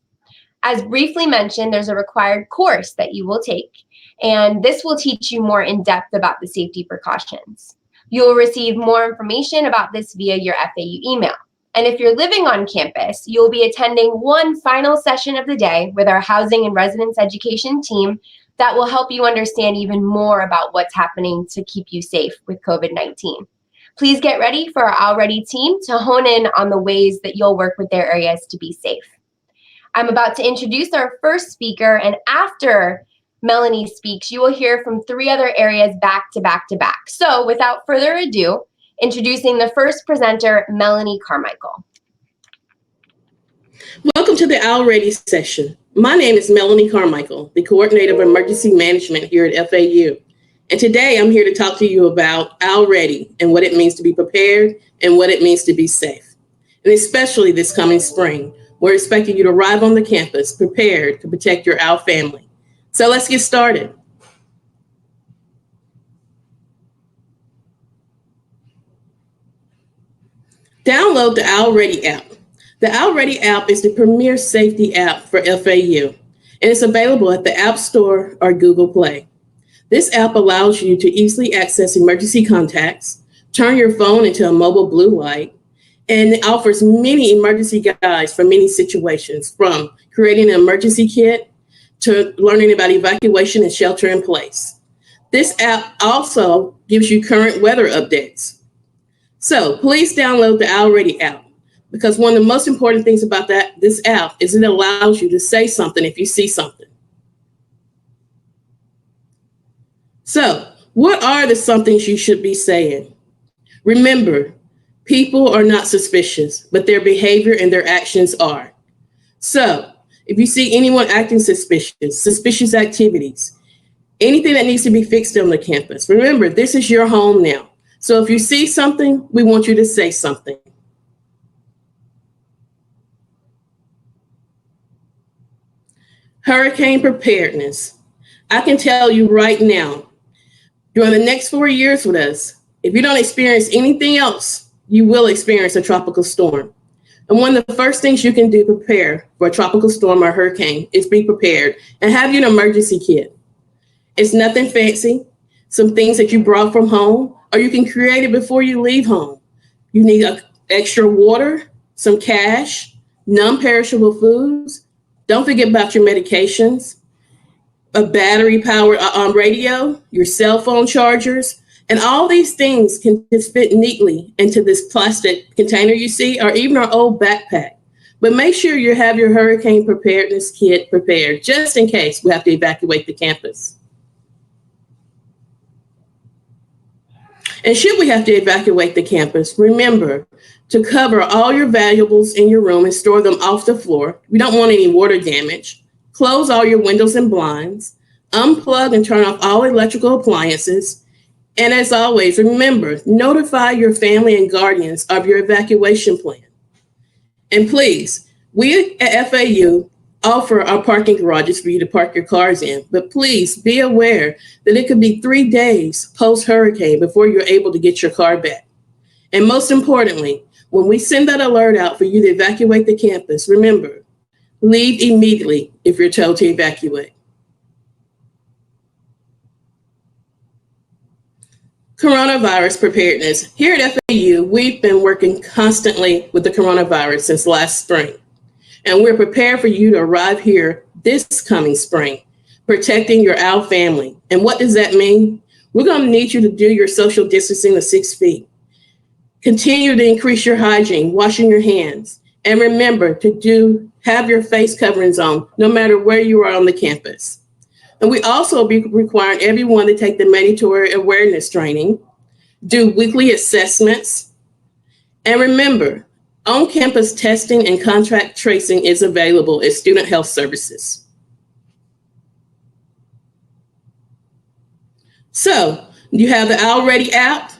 As briefly mentioned, there's a required course that you will take, and this will teach you more in depth about the safety precautions. You will receive more information about this via your FAU email. And if you're living on campus, you'll be attending one final session of the day with our housing and residence education team that will help you understand even more about what's happening to keep you safe with COVID-19. Please get ready for our OWL Ready team to hone in on the ways that you'll work with their areas to be safe. I'm about to introduce our first speaker, and after Melanie speaks, you will hear from 3 other areas back to back to back. So without further ado, introducing the first presenter, Melanie Carmichael. Welcome to the OWL Ready session. My name is Melanie Carmichael, the Coordinator of Emergency Management here at FAU. And today I'm here to talk to you about OWL Ready and what it means to be prepared and what it means to be safe. And especially this coming spring, we're expecting you to arrive on the campus prepared to protect your OWL family. So let's get started. Download the OWL Ready app. The OWL Ready app is the premier safety app for FAU, and it's available at the App Store or Google Play. This app allows you to easily access emergency contacts, turn your phone into a mobile blue light, and it offers many emergency guides for many situations, from creating an emergency kit to learning about evacuation and shelter in place. This app also gives you current weather updates. So please download the OWL Ready app, because one of the most important things about this app is it allows you to say something if you see something. So what are the somethings you should be saying? Remember, people are not suspicious, but their behavior and their actions are. So if you see anyone acting suspicious activities, anything that needs to be fixed on the campus, remember, this is your home now. So if you see something, we want you to say something. Hurricane preparedness. I can tell you right now, during the next 4 years with us, if you don't experience anything else, you will experience a tropical storm. And one of the first things you can do to prepare for a tropical storm or hurricane is be prepared and have you an emergency kit. It's nothing fancy, some things that you brought from home, or you can create it before you leave home. You need extra water, some cash, non-perishable foods. Don't forget about your medications, a battery-powered radio, your cell phone chargers, and all these things can just fit neatly into this plastic container you see, or even our old backpack. But make sure you have your hurricane preparedness kit prepared, just in case we have to evacuate the campus. And should we have to evacuate the campus, remember to cover all your valuables in your room and store them off the floor. We don't want any water damage. Close all your windows and blinds. Unplug and turn off all electrical appliances. And as always, remember, notify your family and guardians of your evacuation plan. And please, we at FAU offer our parking garages for you to park your cars in, but please be aware that it could be 3 days post-hurricane before you're able to get your car back. And most importantly, when we send that alert out for you to evacuate the campus, remember, leave immediately if you're told to evacuate. Coronavirus preparedness. Here at FAU, we've been working constantly with the coronavirus since last spring. And we're prepared for you to arrive here this coming spring, protecting your OWL family. And what does that mean? We're going to need you to do your social distancing of 6 feet. Continue to increase your hygiene, washing your hands. And remember to have your face coverings on, no matter where you are on the campus. And we also be requiring everyone to take the mandatory awareness training, do weekly assessments, and remember, on-campus testing and contact tracing is available at Student Health Services. So you have the OWL Ready app.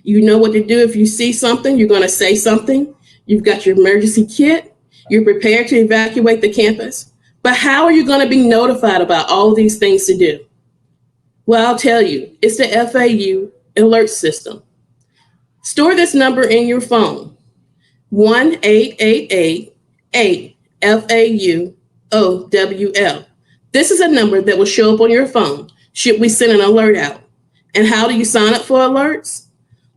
You know what to do if you see something. You're going to say something. You've got your emergency kit. You're prepared to evacuate the campus. But how are you going to be notified about all these things to do? Well, I'll tell you, it's the FAU alert system. Store this number in your phone. 1-888-8-FAU-OWL. This is a number that will show up on your phone should we send an alert out. And how do you sign up for alerts?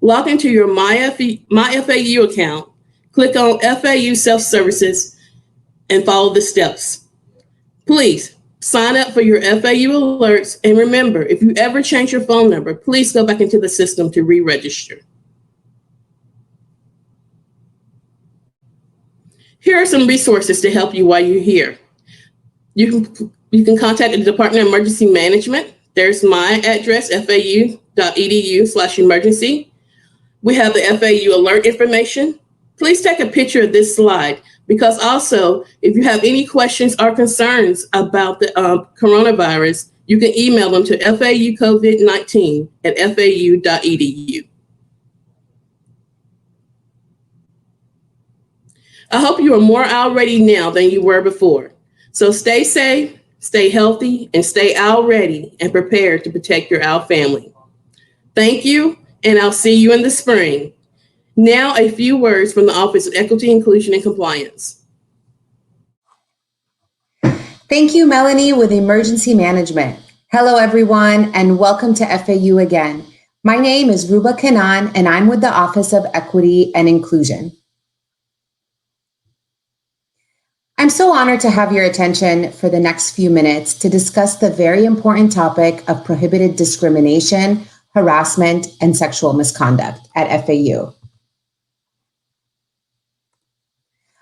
Log into your MyFAU account, click on FAU Self-Services, and follow the steps. Please sign up for your FAU alerts, and remember, if you ever change your phone number, please go back into the system to re-register. Here are some resources to help you while you're here. You You can contact the Department of Emergency Management. There's my address, fau.edu/emergency. We have the FAU alert information. Please take a picture of this slide, because also, if you have any questions or concerns about the coronavirus, you can email them to faucovid19@fau.edu. I hope you are more owl ready now than you were before. So stay safe, stay healthy, and stay owl ready and prepared to protect your owl family. Thank you, and I'll see you in the spring. Now, a few words from the Office of Equity, Inclusion, and Compliance. Thank you, Melanie, with Emergency Management. Hello, everyone, and welcome to FAU again. My name is Ruba Kanan, and I'm with the Office of Equity and Inclusion. I'm so honored to have your attention for the next few minutes to discuss the very important topic of prohibited discrimination, harassment, and sexual misconduct at FAU.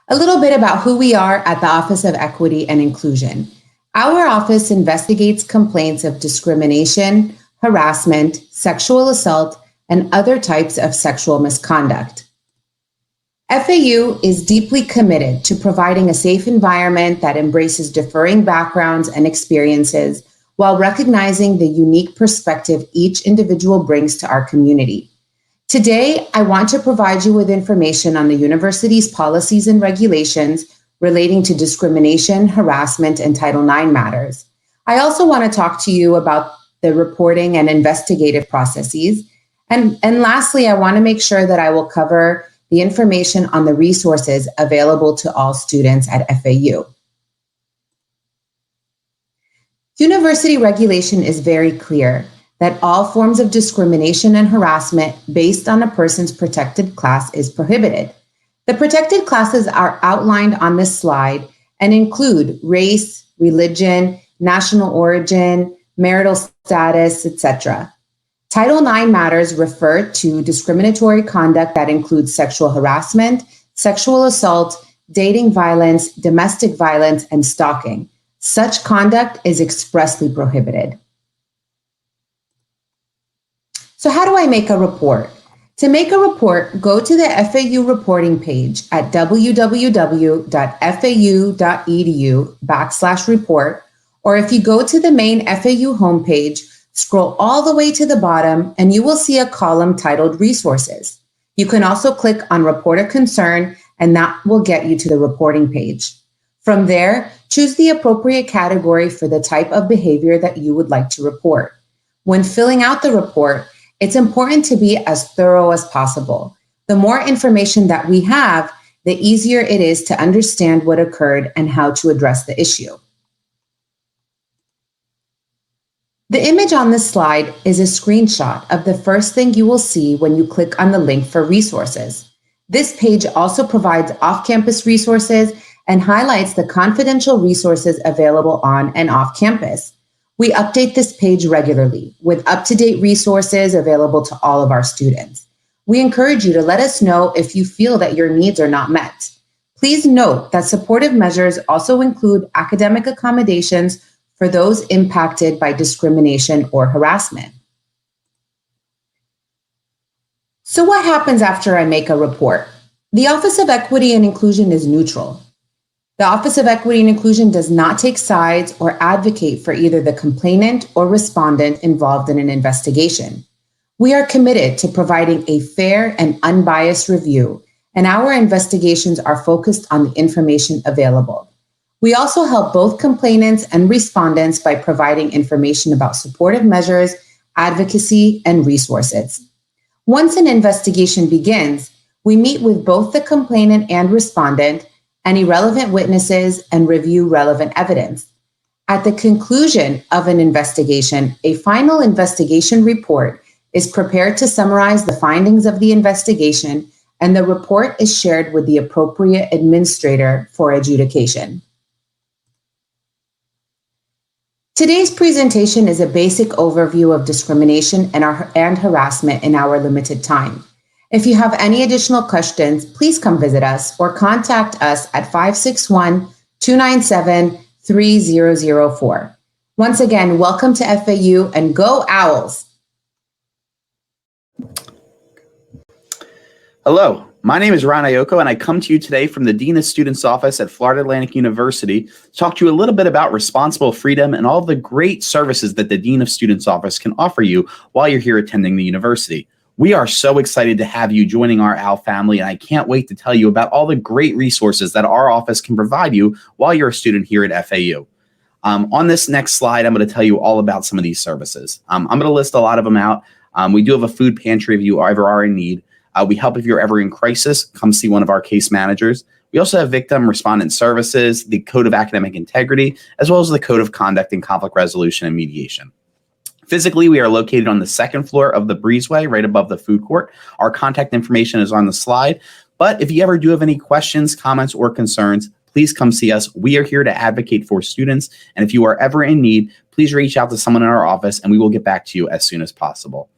A little bit about who we are at the Office of Equity and Inclusion. Our office investigates complaints of discrimination, harassment, sexual assault, and other types of sexual misconduct. FAU is deeply committed to providing a safe environment that embraces differing backgrounds and experiences while recognizing the unique perspective each individual brings to our community. Today, I want to provide you with information on the university's policies and regulations relating to discrimination, harassment, and Title IX matters. I also want to talk to you about the reporting and investigative processes. And lastly, I want to make sure that I will cover the information on the resources available to all students at FAU. University regulation is very clear that all forms of discrimination and harassment based on a person's protected class is prohibited. The protected classes are outlined on this slide and include race, religion, national origin, marital status, etc. Title IX matters refer to discriminatory conduct that includes sexual harassment, sexual assault, dating violence, domestic violence, and stalking. Such conduct is expressly prohibited. So how do I make a report? To make a report, go to the FAU reporting page at www.fau.edu/report, or if you go to the main FAU homepage, scroll all the way to the bottom and you will see a column titled Resources. You can also click on Report a Concern and that will get you to the reporting page. From there, choose the appropriate category for the type of behavior that you would like to report. When filling out the report, it's important to be as thorough as possible. The more information that we have, the easier it is to understand what occurred and how to address the issue. The image on this slide is a screenshot of the first thing you will see when you click on the link for resources. This page also provides off-campus resources and highlights the confidential resources available on and off campus. We update this page regularly with up-to-date resources available to all of our students. We encourage you to let us know if you feel that your needs are not met. Please note that supportive measures also include academic accommodations for those impacted by discrimination or harassment. So what happens after I make a report? The Office of Equity and Inclusion is neutral. The Office of Equity and Inclusion does not take sides or advocate for either the complainant or respondent involved in an investigation. We are committed to providing a fair and unbiased review, and our investigations are focused on the information available. We also help both complainants and respondents by providing information about supportive measures, advocacy, and resources. Once an investigation begins, we meet with both the complainant and respondent, any relevant witnesses, and review relevant evidence. At the conclusion of an investigation, a final investigation report is prepared to summarize the findings of the investigation, and the report is shared with the appropriate administrator for adjudication. Today's presentation is a basic overview of discrimination and harassment in our limited time. If you have any additional questions, please come visit us or contact us at 561-297-3000 3004. Once again, welcome to FAU and go Owls. Hello, my name is Ron Iocco, and I come to you today from the Dean of Students Office at Florida Atlantic University to talk to you a little bit about responsible freedom and all the great services that the Dean of Students Office can offer you while you're here attending the university. We are so excited to have you joining our OWL family, and I can't wait to tell you about all the great resources that our office can provide you while you're a student here at FAU. On this next slide, I'm going to tell you all about some of these services. I'm going to list a lot of them out. We do have a food pantry if you ever are in need. We help if you're ever in crisis. Come see one of our case managers. We also have victim respondent services, the Code of Academic Integrity, as well as the Code of Conduct and Conflict Resolution and Mediation. Physically, we are located on the second floor of the Breezeway, right above the food court. Our contact information is on the slide. But if you ever do have any questions, comments, or concerns, please come see us. We are here to advocate for students. And if you are ever in need, please reach out to someone in our office and we will get back to you as soon as possible.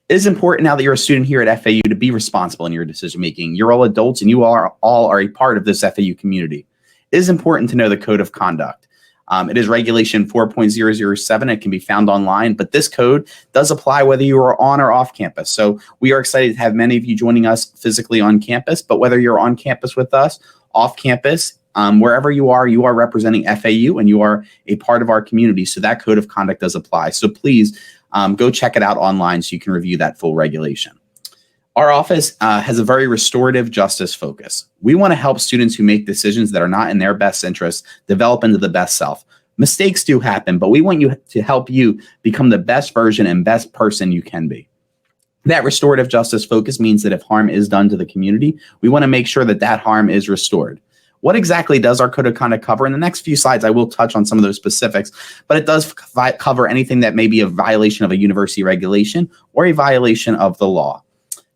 It is important now that you're a student here at FAU to be responsible in your decision making. You're all adults and you all are a part of this FAU community. It is important to know the Code of Conduct. It is Regulation 4.007. It can be found online, but this code does apply whether you are on or off campus. So we are excited to have many of you joining us physically on campus, but whether you're on campus with us, off campus, wherever you are representing FAU and you are a part of our community. So that Code of Conduct does apply. So please go check it out online so you can review that full regulation. Our office has a very restorative justice focus. We want to help students who make decisions that are not in their best interest develop into the best self. Mistakes do happen, but we want you to help you become the best version and best person you can be. That restorative justice focus means that if harm is done to the community, we want to make sure that that harm is restored. What exactly does our Code of Conduct cover? In the next few slides, I will touch on some of those specifics, but it does cover anything that may be a violation of a university regulation or a violation of the law.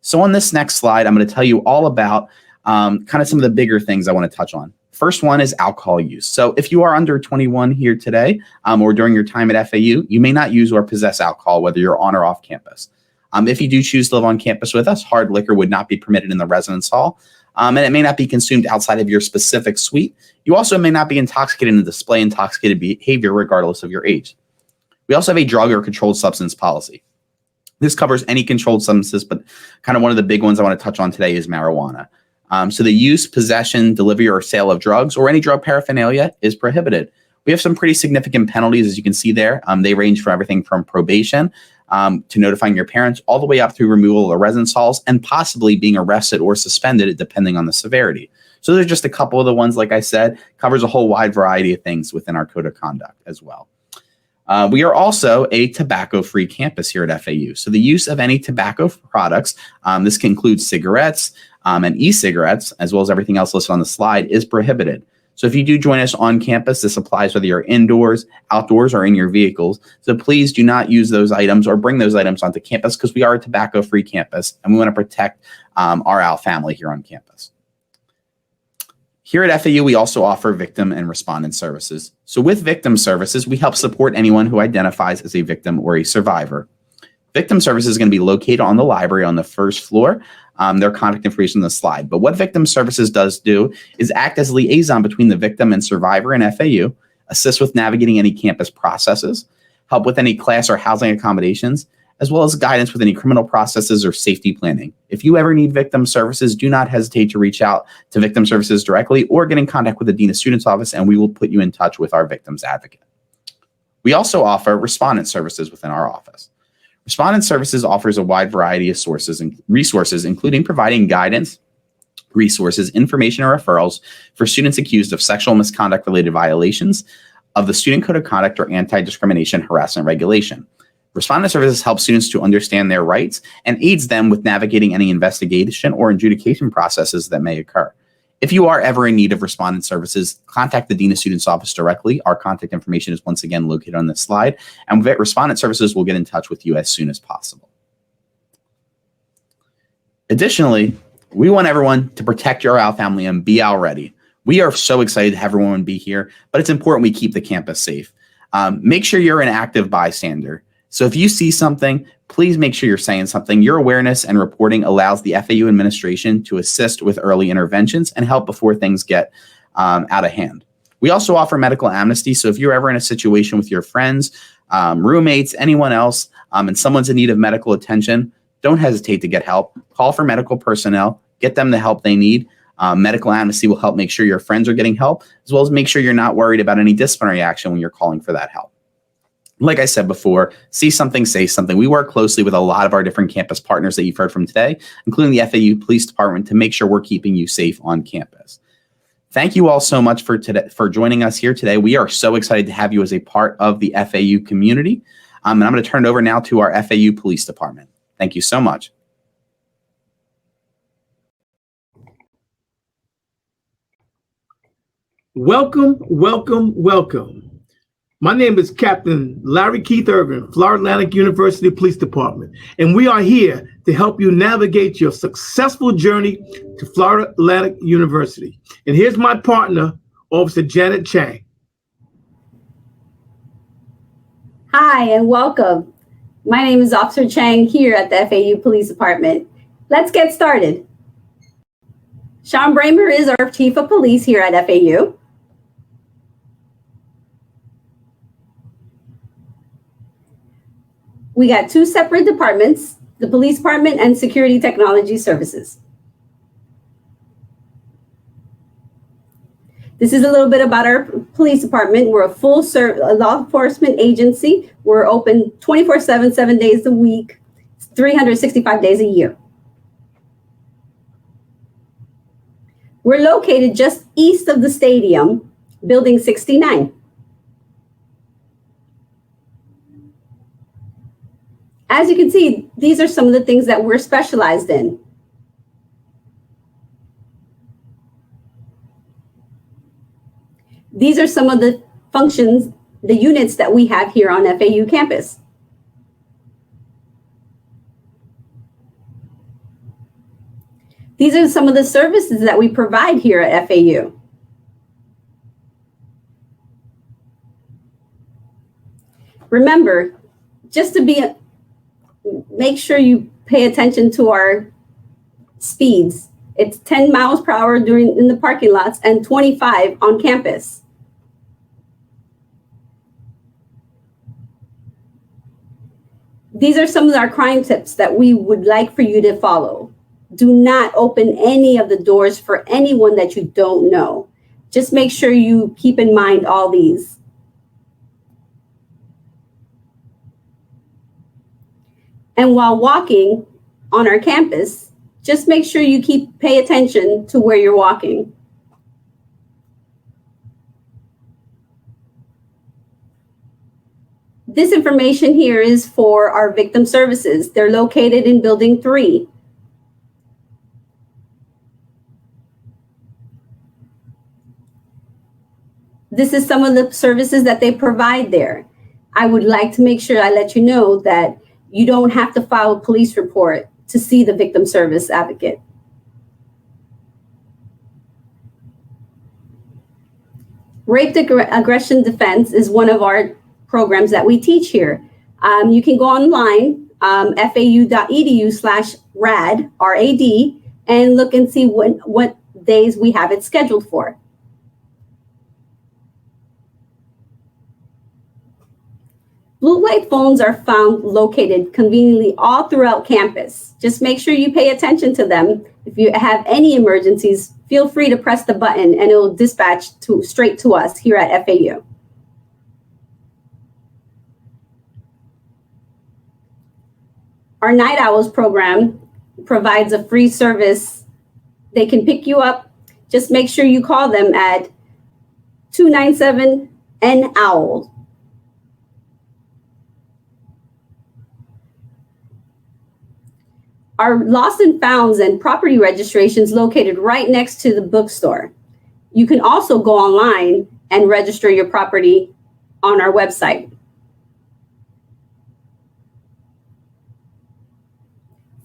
So on this next slide, I'm going to tell you all about kind of some of the bigger things I want to touch on. First one is alcohol use. So if you are under 21 here today or during your time at FAU, you may not use or possess alcohol, whether you're on or off campus. If you do choose to live on campus with us, hard liquor would not be permitted in the residence hall. And it may not be consumed outside of your specific suite. You also may not be intoxicated and display intoxicated behavior regardless of your age. We also have a drug or controlled substance policy. This covers any controlled substances, but kind of one of the big ones I want to touch on today is marijuana. So the use, possession, delivery, or sale of drugs or any drug paraphernalia is prohibited. We have some pretty significant penalties, as you can see there. They range from everything from probation to notifying your parents, all the way up through removal of the residence halls and possibly being arrested or suspended, depending on the severity. So there's just a couple of the ones, like I said, covers a whole wide variety of things within our Code of Conduct as well. We are also a tobacco-free campus here at FAU. So the use of any tobacco products, this can include cigarettes and e-cigarettes, as well as everything else listed on the slide, is prohibited. So if you do join us on campus, this applies whether you're indoors, outdoors, or in your vehicles. So please do not use those items or bring those items onto campus because we are a tobacco-free campus and we want to protect our OWL family here on campus. Here at FAU, we also offer victim and respondent services. So with victim services, we help support anyone who identifies as a victim or a survivor. Victim services is going to be located on the library on the first floor. Their contact information on the slide. But what victim services does do is act as a liaison between the victim and survivor and FAU, assist with navigating any campus processes, help with any class or housing accommodations, as well as guidance with any criminal processes or safety planning. If you ever need victim services, do not hesitate to reach out to victim services directly or get in contact with the Dean of Students Office and we will put you in touch with our victims advocate. We also offer respondent services within our office. Respondent Services offers a wide variety of sources and resources, including providing guidance, resources, information, or referrals for students accused of sexual misconduct-related violations of the Student Code of Conduct or anti-discrimination harassment regulation. Respondent Services help students to understand their rights and aids them with navigating any investigation or adjudication processes that may occur. If you are ever in need of respondent services, contact the Dean of Students Office directly. Our contact information is once again located on this slide, and respondent services will get in touch with you as soon as possible. Additionally, we want everyone to protect your OWL family and be OWL ready. We are so excited to have everyone be here, but it's important we keep the campus safe. Make sure you're an active bystander. So if you see something, please make sure you're saying something. Your awareness and reporting allows the FAU administration to assist with early interventions and help before things get out of hand. We also offer medical amnesty. So if you're ever in a situation with your friends, roommates, anyone else, and someone's in need of medical attention, don't hesitate to get help. Call for medical personnel, get them the help they need. Medical amnesty will help make sure your friends are getting help, as well as make sure you're not worried about any disciplinary action when you're calling for that help. Like I said before, see something, say something. We work closely with a lot of our different campus partners that you've heard from today, including the FAU Police Department, to make sure we're keeping you safe on campus. Thank you all so much for joining us here today. We are so excited to have you as a part of the FAU community. And I'm going to turn it over now to our FAU Police Department. Thank you so much. Welcome, welcome, welcome. My name is Captain Larry Keith Irvin, Florida Atlantic University Police Department, and we are here to help you navigate your successful journey to Florida Atlantic University. And here's my partner, Officer Janet Chang. Hi, and welcome. My name is Officer Chang here at the FAU Police Department. Let's get started. Sean Bramer is our Chief of Police here at FAU. We got two separate departments, the Police Department and Security Technology Services. This is a little bit about our police department. We're a full law enforcement agency. We're open 24/7, 7 days a week, 365 days a year. We're located just east of the stadium, Building 69. As you can see, these are some of the things that we're specialized in. These are some of the functions, the units that we have here on FAU campus. These are some of the services that we provide here at FAU. Remember, just to make sure you pay attention to our speeds. It's 10 miles per hour in the parking lots and 25 on campus. These are some of our crime tips that we would like for you to follow. Do not open any of the doors for anyone that you don't know. Just make sure you keep in mind all these. And while walking on our campus, just make sure you pay attention to where you're walking. This information here is for our victim services. They're located in Building 3. This is some of the services that they provide there. I would like to make sure I let you know that you don't have to file a police report to see the victim service advocate. Rape aggression defense is one of our programs that we teach here. You can go online, fau.edu/RAD, R-A-D, and look and see what days we have it scheduled for. Blue light phones are found located conveniently all throughout campus. Just make sure you pay attention to them. If you have any emergencies, feel free to press the button and it will dispatch straight to us here at FAU. Our Night Owls program provides a free service. They can pick you up. Just make sure you call them at 297-N-OWL. Our lost and founds and property registrations located right next to the bookstore. You can also go online and register your property on our website.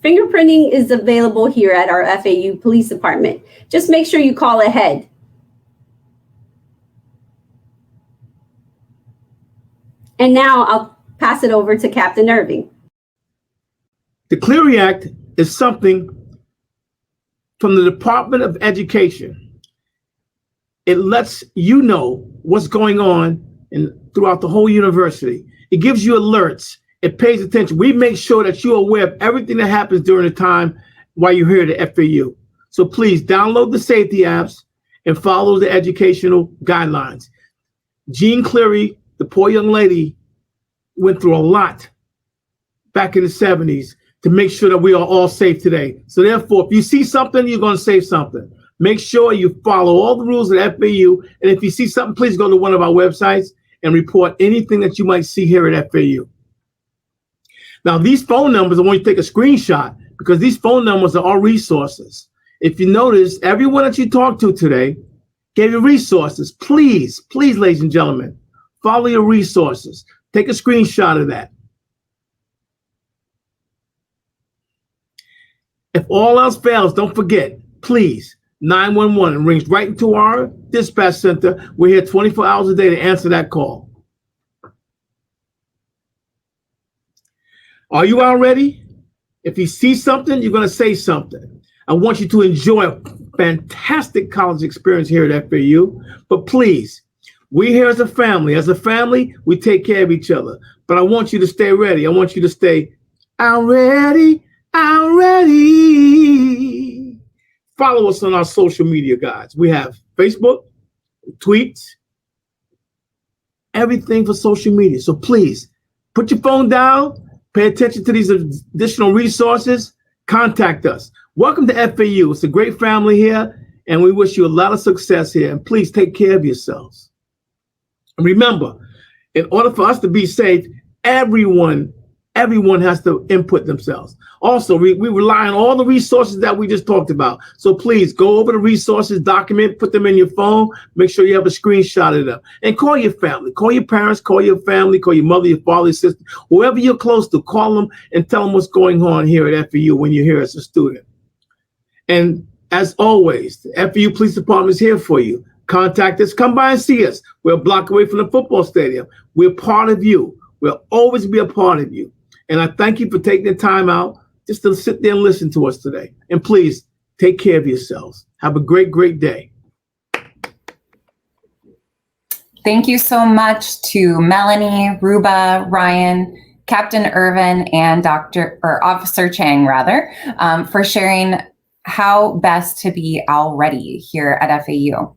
Fingerprinting is available here at our FAU Police Department. Just make sure you call ahead. And now I'll pass it over to Captain Irving. The Clery Act is something from the Department of Education. It lets you know what's going on throughout the whole university. It gives you alerts. It pays attention. We make sure that you're aware of everything that happens during the time while you're here at FAU. So please download the safety apps and follow the educational guidelines. Jean Cleary, the poor young lady, went through a lot back in the 70s to make sure that we are all safe today. So therefore, if you see something, you're going to say something. Make sure you follow all the rules at FAU. And if you see something, please go to one of our websites and report anything that you might see here at FAU. Now, these phone numbers, I want you to take a screenshot because these phone numbers are all resources. If you notice, everyone that you talked to today gave you resources. Please, please, ladies and gentlemen, follow your resources. Take a screenshot of that. If all else fails, don't forget, please, 911. It rings right into our dispatch center. We're here 24 hours a day to answer that call. Are you all ready? If you see something, you're going to say something. I want you to enjoy a fantastic college experience here at FAU. But please, we're here as a family. As a family, we take care of each other. But I want you to stay ready. I want you to stay, I'm ready. I'm ready. Follow us on our social media, guys. We have Facebook, tweets, everything for social media. So please, put your phone down, pay attention to these additional resources, contact us. Welcome to FAU. It's a great family here, and we wish you a lot of success here. And please take care of yourselves. And remember, in order for us to be safe, everyone has to input themselves. Also, we rely on all the resources that we just talked about. So please go over the resources, document, put them in your phone, make sure you have a screenshot of them. And call your family, call your parents, call your family, call your mother, your father, your sister, whoever you're close to, call them and tell them what's going on here at FAU when you're here as a student. And as always, the FAU Police Department is here for you. Contact us, come by and see us. We're a block away from the football stadium. We're part of you. We'll always be a part of you. And I thank you for taking the time out just to sit there and listen to us today. And please take care of yourselves. Have a great, great day. Thank you so much to Melanie, Ruba, Ryan, Captain Irvin, and Officer Chang, for sharing how best to be all ready here at FAU.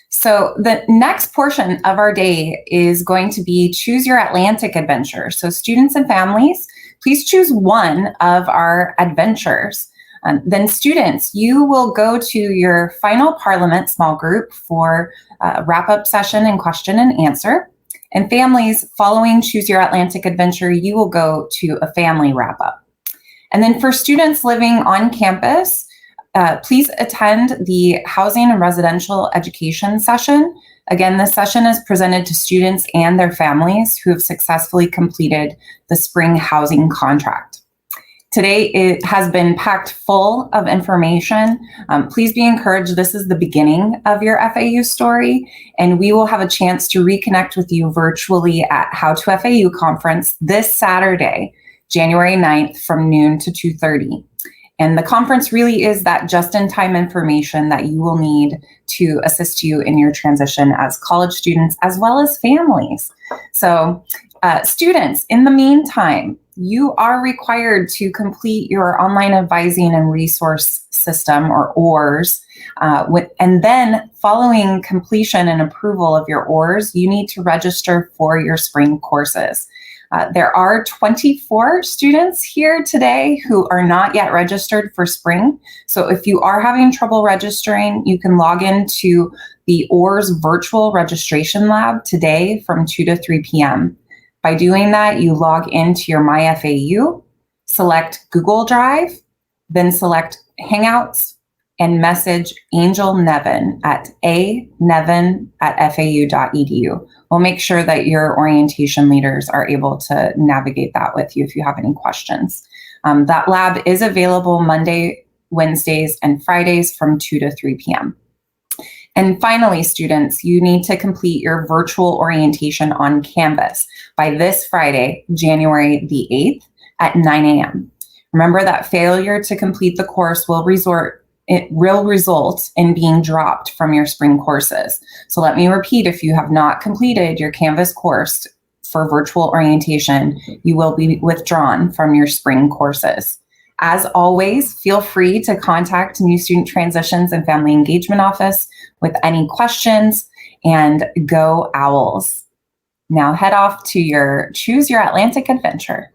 So the next portion of our day is going to be Choose Your Atlantic Adventure. So students and families, please choose one of our adventures. Then students, you will go to your final Parliament small group for a wrap-up session and question and answer. And families, following Choose Your Atlantic Adventure, you will go to a family wrap-up. And then for students living on campus, please attend the Housing and Residential Education session. Again, this session is presented to students and their families who have successfully completed the spring housing contract. Today, it has been packed full of information. Please be encouraged. This is the beginning of your FAU story, and we will have a chance to reconnect with you virtually at How to FAU conference this Saturday, January 9th from noon to 2:30. And the conference really is that just-in-time information that you will need to assist you in your transition as college students as well as families. So students, in the meantime, you are required to complete your online advising and resource system, or OARS, and then following completion and approval of your OARS, you need to register for your spring courses. There are 24 students here today who are not yet registered for spring. So if you are having trouble registering, you can log into the OARS virtual registration lab today from 2 to 3 p.m. By doing that, you log into your MyFAU, select Google Drive, then select Hangouts, and message Angel Nevin at anevin@fau.edu. We'll make sure that your orientation leaders are able to navigate that with you if you have any questions. That lab is available Monday, Wednesdays, and Fridays from 2 to 3 p.m. And finally, students, you need to complete your virtual orientation on Canvas by this Friday, January the 8th at 9 a.m. Remember that failure to complete the course will result it will result in being dropped from your spring courses. So let me repeat, if you have not completed your Canvas course for virtual orientation, you will be withdrawn from your spring courses. As always, feel free to contact New Student Transitions and Family Engagement Office with any questions, and go Owls. Now head off to your Choose Your Atlantic adventure.